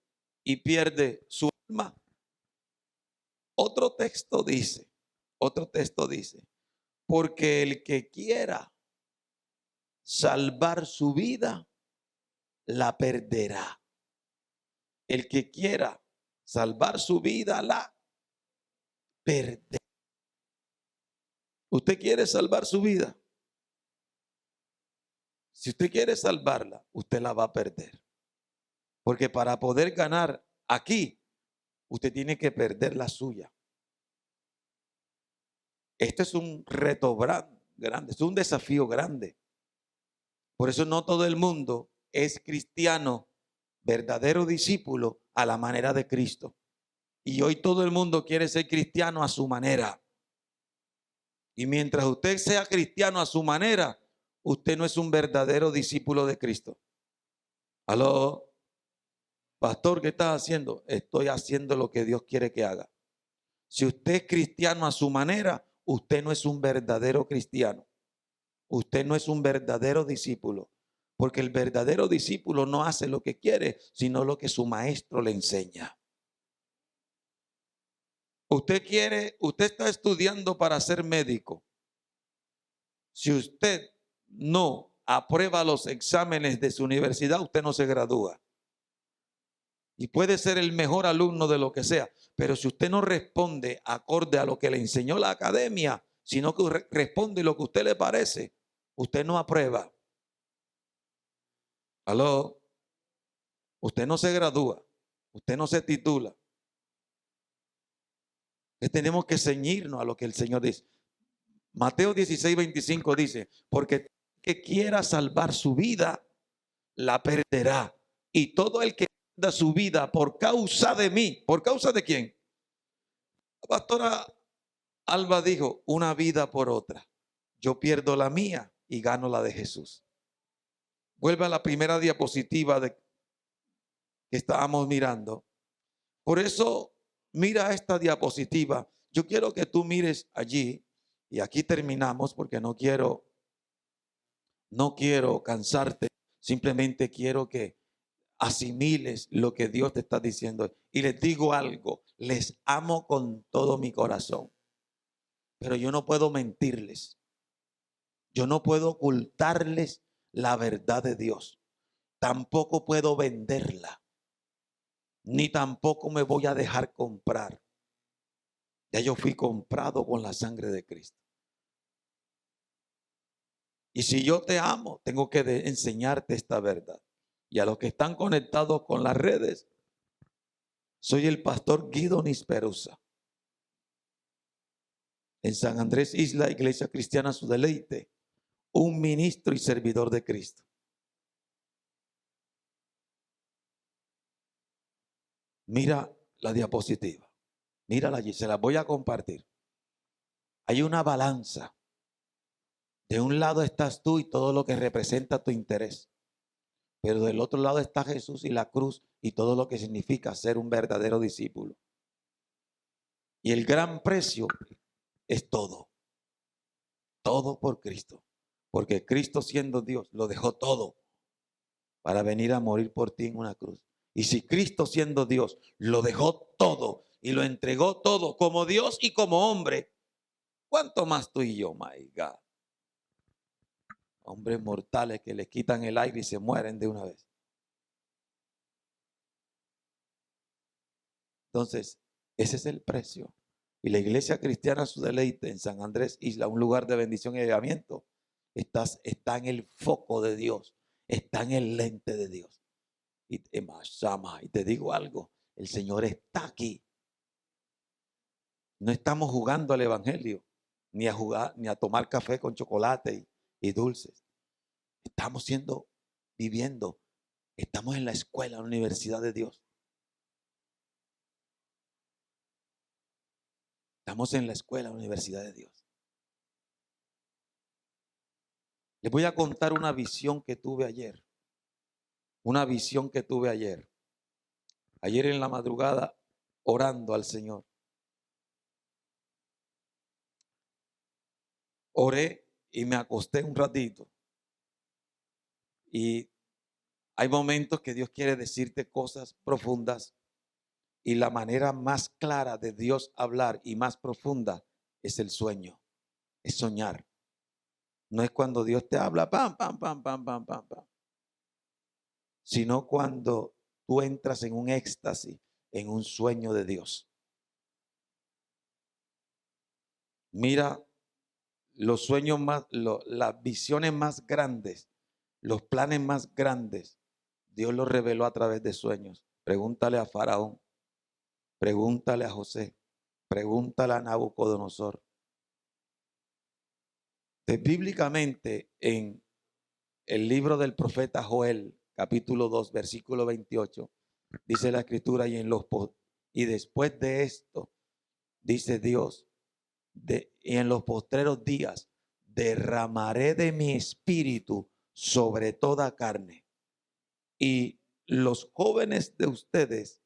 y pierde su alma? Otro texto dice, porque el que quiera salvar su vida, la perderá. El que quiera salvar su vida, la perderá. ¿Usted quiere salvar su vida? Si usted quiere salvarla, usted la va a perder. Porque para poder ganar aquí, usted tiene que perder la suya. Este es un reto grande, es un desafío grande. Por eso no todo el mundo es cristiano, verdadero discípulo a la manera de Cristo. Y hoy todo el mundo quiere ser cristiano a su manera. Y mientras usted sea cristiano a su manera, usted no es un verdadero discípulo de Cristo. Aló, pastor, ¿qué estás haciendo? Estoy haciendo lo que Dios quiere que haga. Si usted es cristiano a su manera, usted no es un verdadero cristiano. Usted no es un verdadero discípulo. Porque el verdadero discípulo no hace lo que quiere, sino lo que su maestro le enseña. Usted está estudiando para ser médico. Si usted no aprueba los exámenes de su universidad, usted no se gradúa. Y puede ser el mejor alumno de lo que sea, pero si usted no responde acorde a lo que le enseñó la academia, sino que responde lo que a usted le parece, usted no aprueba. Aló, usted no se gradúa, usted no se titula. Tenemos que ceñirnos a lo que el Señor dice. Mateo 16:25 dice, porque el que quiera salvar su vida, la perderá. Y todo el que pierda su vida por causa de mí, ¿por causa de quién? La pastora Alba dijo, una vida por otra. Yo pierdo la mía y gano la de Jesús. Vuelve a la primera diapositiva que estábamos mirando. Por eso, mira esta diapositiva. Yo quiero que tú mires allí y aquí terminamos porque no quiero cansarte. Simplemente quiero que asimiles lo que Dios te está diciendo. Y les digo algo, les amo con todo mi corazón, pero yo no puedo mentirles. Yo no puedo ocultarles la verdad de Dios. Tampoco puedo venderla, ni tampoco me voy a dejar comprar. Ya yo fui comprado con la sangre de Cristo. Y si yo te amo, tengo que enseñarte esta verdad. Y a los que están conectados con las redes, soy el pastor Guido Nisperusa. En San Andrés Isla, Iglesia Cristiana Su Deleite, un ministro y servidor de Cristo. Mira la diapositiva. Mírala allí, se la voy a compartir. Hay una balanza. De un lado estás tú y todo lo que representa tu interés. Pero del otro lado está Jesús y la cruz y todo lo que significa ser un verdadero discípulo. Y el gran precio es todo. Todo por Cristo. Porque Cristo siendo Dios lo dejó todo para venir a morir por ti en una cruz. Y si Cristo siendo Dios lo dejó todo y lo entregó todo como Dios y como hombre, ¿cuánto más tú y yo, my God? Hombres mortales que les quitan el aire y se mueren de una vez. Entonces, ese es el precio. Y la Iglesia Cristiana Su Deleite en San Andrés Isla, un lugar de bendición y avivamiento, está en el foco de Dios, está en el lente de Dios. Y te digo algo, el Señor está aquí. No estamos jugando al evangelio, ni a jugar, ni a tomar café con chocolate y dulces. Estamos viviendo, estamos en la escuela, en la universidad de Dios. Estamos en la escuela, en la universidad de Dios. Les voy a contar una visión que tuve ayer. Una visión que tuve ayer. Ayer en la madrugada, orando al Señor. Oré y me acosté un ratito. Y hay momentos que Dios quiere decirte cosas profundas. Y la manera más clara de Dios hablar y más profunda es el sueño, es soñar. No es cuando Dios te habla, pam, pam, pam, pam, pam, pam, pam. Sino cuando tú entras en un éxtasis, en un sueño de Dios. Mira los sueños más, las visiones más grandes, los planes más grandes, Dios los reveló a través de sueños. Pregúntale a Faraón, pregúntale a José, pregúntale a Nabucodonosor. Bíblicamente, en el libro del profeta Joel, capítulo 2, versículo 28, dice la escritura, y después de esto, dice Dios, y en los postreros días derramaré de mi espíritu sobre toda carne, y los jóvenes de ustedes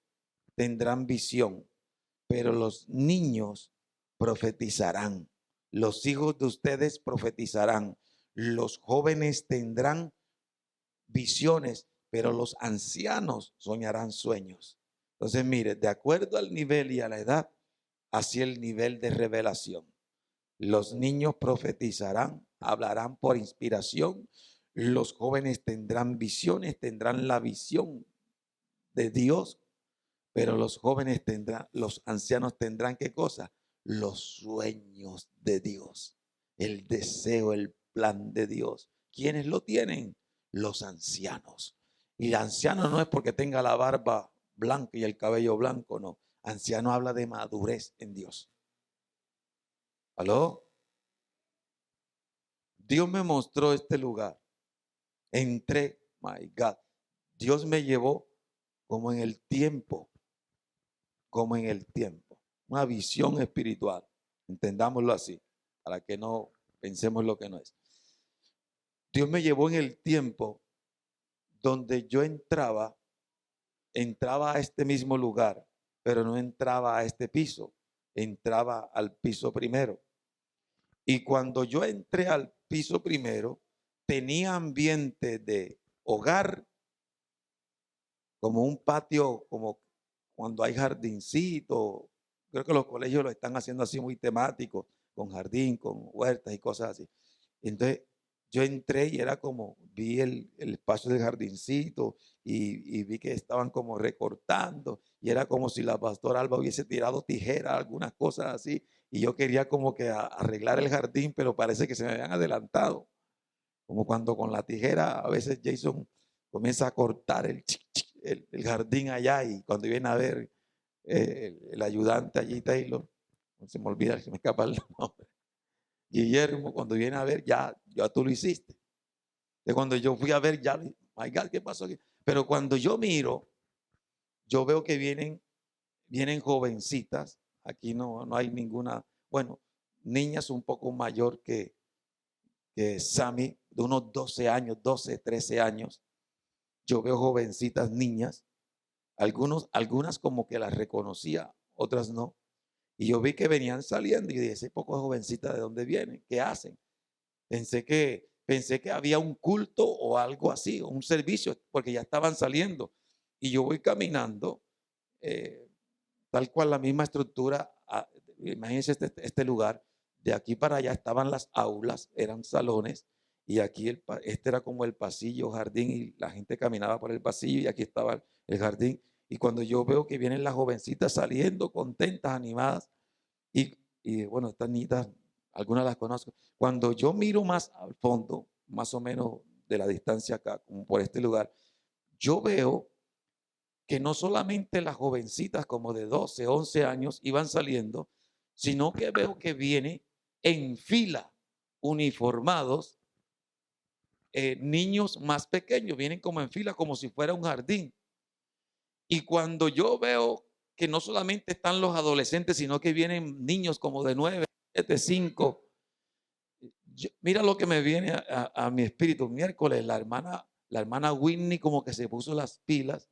tendrán visión, pero los niños profetizarán, los hijos de ustedes profetizarán, los jóvenes tendrán visiones, pero los ancianos soñarán sueños. Entonces, mire, de acuerdo al nivel y a la edad, así el nivel de revelación. Los niños profetizarán, hablarán por inspiración. Los jóvenes tendrán visiones, tendrán la visión de Dios, pero los jóvenes tendrán, los ancianos tendrán ¿qué cosa? Los sueños de Dios, el deseo, el plan de Dios. ¿Quiénes lo tienen? Los ancianos. Y anciano no es porque tenga la barba blanca y el cabello blanco, no. Anciano habla de madurez en Dios. ¿Aló? Dios me mostró este lugar. Entré, my God. Dios me llevó como en el tiempo, como en el tiempo. Una visión espiritual. Entendámoslo así, para que no pensemos lo que no es. Dios me llevó en el tiempo donde yo entraba a este mismo lugar, pero no entraba a este piso, entraba al piso primero. Y cuando yo entré al piso primero, tenía ambiente de hogar, como un patio, como cuando hay jardincito. Creo que los colegios lo están haciendo así muy temático, con jardín, con huertas y cosas así. Entonces yo entré y era como, vi el espacio del jardincito y vi que estaban como recortando y era como si la pastora Alba hubiese tirado tijera, algunas cosas así. Y yo quería como que arreglar el jardín, pero parece que se me habían adelantado. Como cuando con la tijera a veces Jason comienza a cortar el jardín allá y cuando viene a ver el ayudante allí, Taylor, se me olvida, se me escapa el nombre. Guillermo, cuando viene a ver, ya tú lo hiciste. De cuando yo fui a ver, ya, my God, ¿qué pasó aquí? Pero cuando yo miro, yo veo que vienen jovencitas. Aquí no hay ninguna, bueno, niñas un poco mayor que Sammy, de unos 12 años, 12, 13 años. Yo veo jovencitas niñas, algunas como que las reconocía, otras no. Y yo vi que venían saliendo y dije, ese poco jovencitas, ¿de dónde vienen? ¿Qué hacen? Pensé que había un culto o algo así, o un servicio, porque ya estaban saliendo. Y yo voy caminando, eh, tal cual la misma estructura. Imagínense este lugar, de aquí para allá estaban las aulas, eran salones, y aquí este era como el pasillo, jardín, y la gente caminaba por el pasillo, y aquí estaba el jardín. Y cuando yo veo que vienen las jovencitas saliendo, contentas, animadas, y bueno, estas niñitas, algunas las conozco. Cuando yo miro más al fondo, más o menos de la distancia acá, como por este lugar, yo veo que no solamente las jovencitas como de 12, 11 años iban saliendo, sino que veo que viene en fila, uniformados, niños más pequeños, vienen como en fila, como si fuera un jardín. Y cuando yo veo que no solamente están los adolescentes, sino que vienen niños como de 9, 7, 5, mira lo que me viene a mi espíritu. Miércoles, la hermana Whitney como que se puso las pilas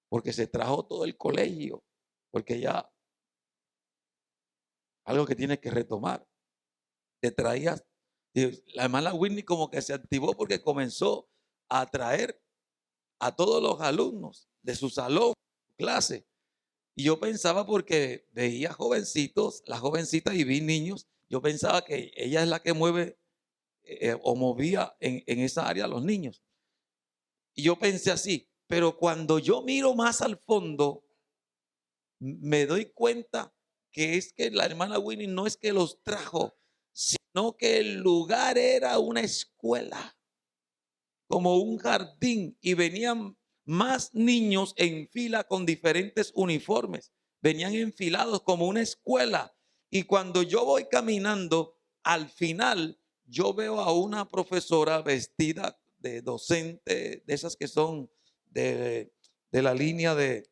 porque se trajo todo el colegio, porque ya algo que tiene que retomar. Te traías, la hermana Whitney como que se activó porque comenzó a traer a todos los alumnos de su salón, clase. Y yo pensaba, porque veía jovencitos, las jovencitas, y vi niños, yo pensaba que ella es la que mueve o movía en esa área a los niños. Y yo pensé así, pero cuando yo miro más al fondo, me doy cuenta que es que la hermana Winnie no es que los trajo, sino que el lugar era una escuela, como un jardín, y venían más niños en fila con diferentes uniformes, venían enfilados como una escuela. Y cuando yo voy caminando, al final yo veo a una profesora vestida de docente, de esas que son de la línea de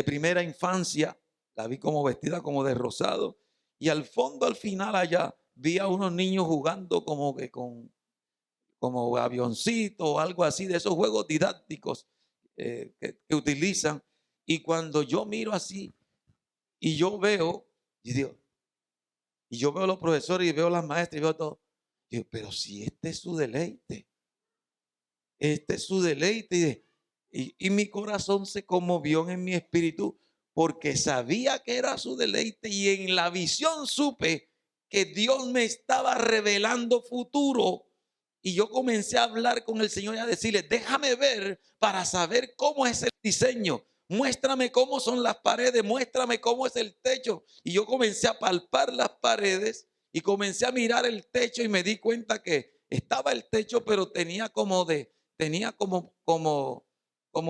primera infancia. La vi como vestida como de rosado. Y al fondo, al final allá, vi a unos niños jugando como que como avioncito o algo así, de esos juegos didácticos que utilizan. Y cuando yo miro así y yo veo, y digo, y yo veo a los profesores y veo a las maestras y veo todo, digo, pero si este es su deleite, este es su deleite. Y mi corazón se conmovió en mi espíritu porque sabía que era su deleite y en la visión supe que Dios me estaba revelando futuro. Y yo comencé a hablar con el Señor y a decirle, déjame ver para saber cómo es el diseño. Muéstrame cómo son las paredes, muéstrame cómo es el techo. Y yo comencé a palpar las paredes y comencé a mirar el techo y me di cuenta que estaba el techo, pero tenía como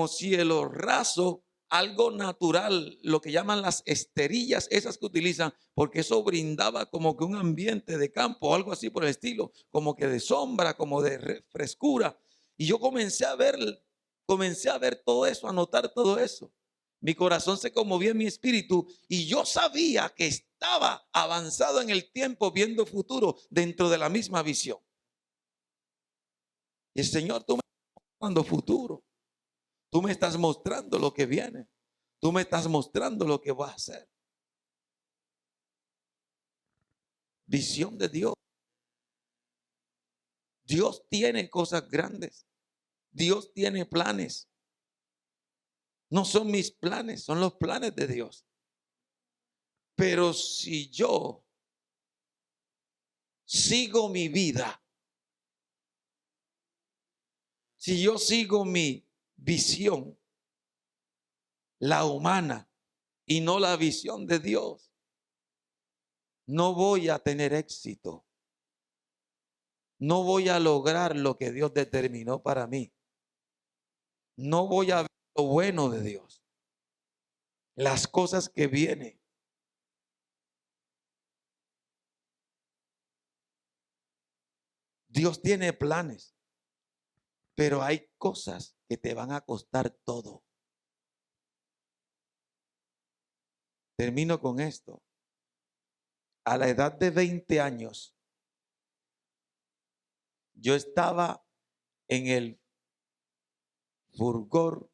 cielo raso, algo natural, lo que llaman las esterillas, esas que utilizan, porque eso brindaba como que un ambiente de campo o algo así por el estilo, como que de sombra, como de frescura. Y yo comencé a ver todo eso, a notar todo eso. Mi corazón se conmovía en mi espíritu y yo sabía que estaba avanzado en el tiempo viendo futuro dentro de la misma visión. Y el Señor, tú me estás mostrando futuro. Tú me estás mostrando lo que viene. Tú me estás mostrando lo que va a hacer. Visión de Dios. Dios tiene cosas grandes. Dios tiene planes. No son mis planes, son los planes de Dios. Pero si yo sigo mi vida, si yo sigo mi visión, la humana, y no la visión de Dios, no voy a tener éxito. No voy a lograr lo que Dios determinó para mí. No voy a ver lo bueno de Dios. Las cosas que vienen. Dios tiene planes, pero hay cosas que te van a costar todo. Termino con esto. A la edad de 20 años, yo estaba en el fulgor,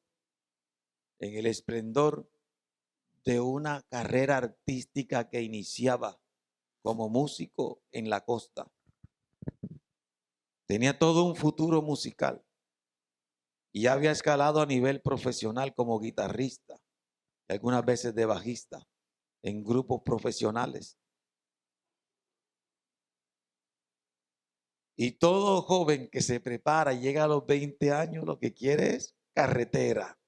en el esplendor de una carrera artística que iniciaba como músico en la costa. Tenía todo un futuro musical y ya había escalado a nivel profesional como guitarrista, algunas veces de bajista, en grupos profesionales. Y todo joven que se prepara y llega a los 20 años, lo que quiere es carretera,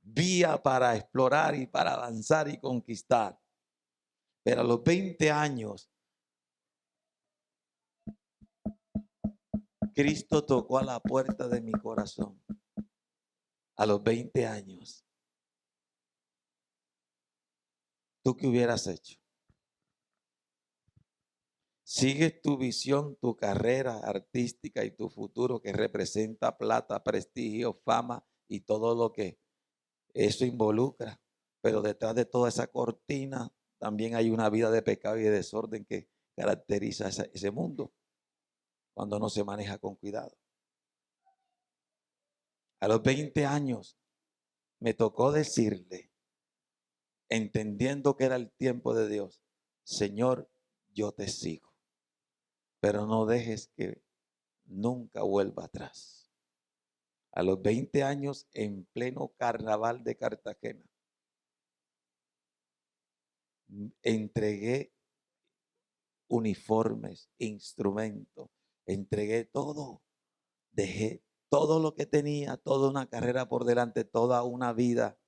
vía para explorar y para avanzar y conquistar. Pero a los 20 años, Cristo tocó a la puerta de mi corazón. A los 20 años. ¿Tú qué hubieras hecho? ¿Sigues tu visión, tu carrera artística y tu futuro que representa plata, prestigio, fama y todo lo que eso involucra? Pero detrás de toda esa cortina también hay una vida de pecado y de desorden que caracteriza ese mundo cuando no se maneja con cuidado. A los 20 años me tocó decirle, entendiendo que era el tiempo de Dios, Señor, yo te sigo, pero no dejes que nunca vuelva atrás. A los 20 años, en pleno carnaval de Cartagena, entregué uniformes, instrumentos, entregué todo, dejé todo lo que tenía, toda una carrera por delante, toda una vida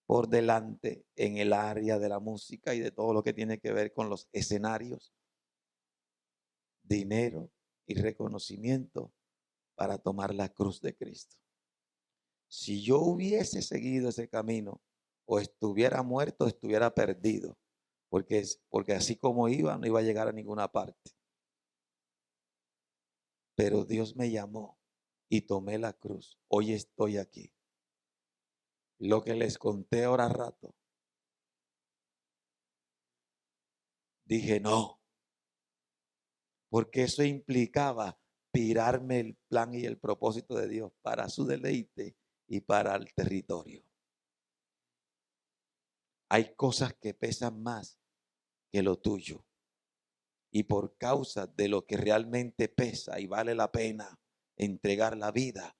por delante en el área de la música y de todo lo que tiene que ver con los escenarios, dinero y reconocimiento para tomar la cruz de Cristo. Si yo hubiese seguido ese camino, o estuviera muerto, o estuviera perdido, porque así como iba, no iba a llegar a ninguna parte. Pero Dios me llamó y tomé la cruz. Hoy estoy aquí. Lo que les conté ahora rato, dije no, porque eso implicaba tirarme el plan y el propósito de Dios para su deleite y para el territorio. Hay cosas que pesan más que lo tuyo. Y por causa de lo que realmente pesa y vale la pena entregar la vida,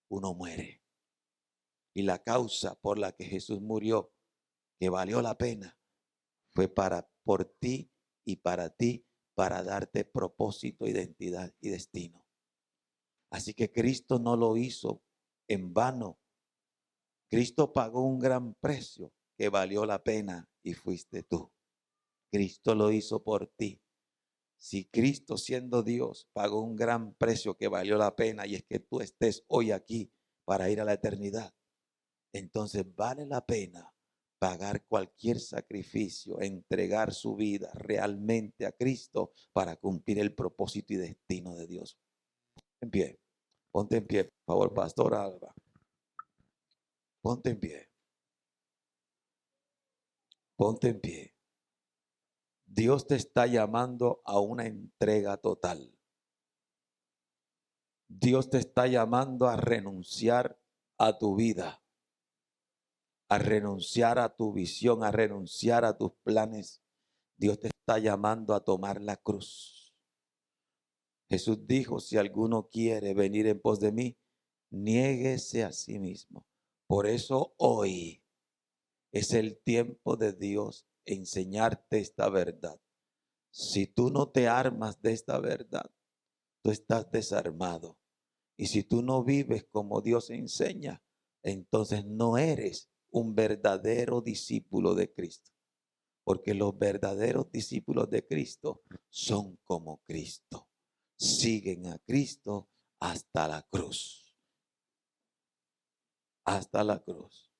uno muere. Y la causa por la que Jesús murió, que valió la pena, fue por ti y para ti, para darte propósito, identidad y destino. Así que Cristo no lo hizo en vano. Cristo pagó un gran precio que valió la pena y fuiste tú. Cristo lo hizo por ti. Si Cristo, siendo Dios, pagó un gran precio que valió la pena y es que tú estés hoy aquí para ir a la eternidad, entonces vale la pena pagar cualquier sacrificio, entregar su vida realmente a Cristo para cumplir el propósito y destino de Dios. En pie, ponte en pie, por favor, Pastor Alba. Ponte en pie. Ponte en pie. Dios te está llamando a una entrega total. Dios te está llamando a renunciar a tu vida, a renunciar a tu visión, a renunciar a tus planes. Dios te está llamando a tomar la cruz. Jesús dijo, si alguno quiere venir en pos de mí, niéguese a sí mismo. Por eso hoy es el tiempo de Dios enseñarte esta verdad. Si tú no te armas de esta verdad, tú estás desarmado. Y si tú no vives como Dios enseña, entonces no eres un verdadero discípulo de Cristo. Porque los verdaderos discípulos de Cristo son como Cristo. Siguen a Cristo hasta la cruz. Hasta la cruz.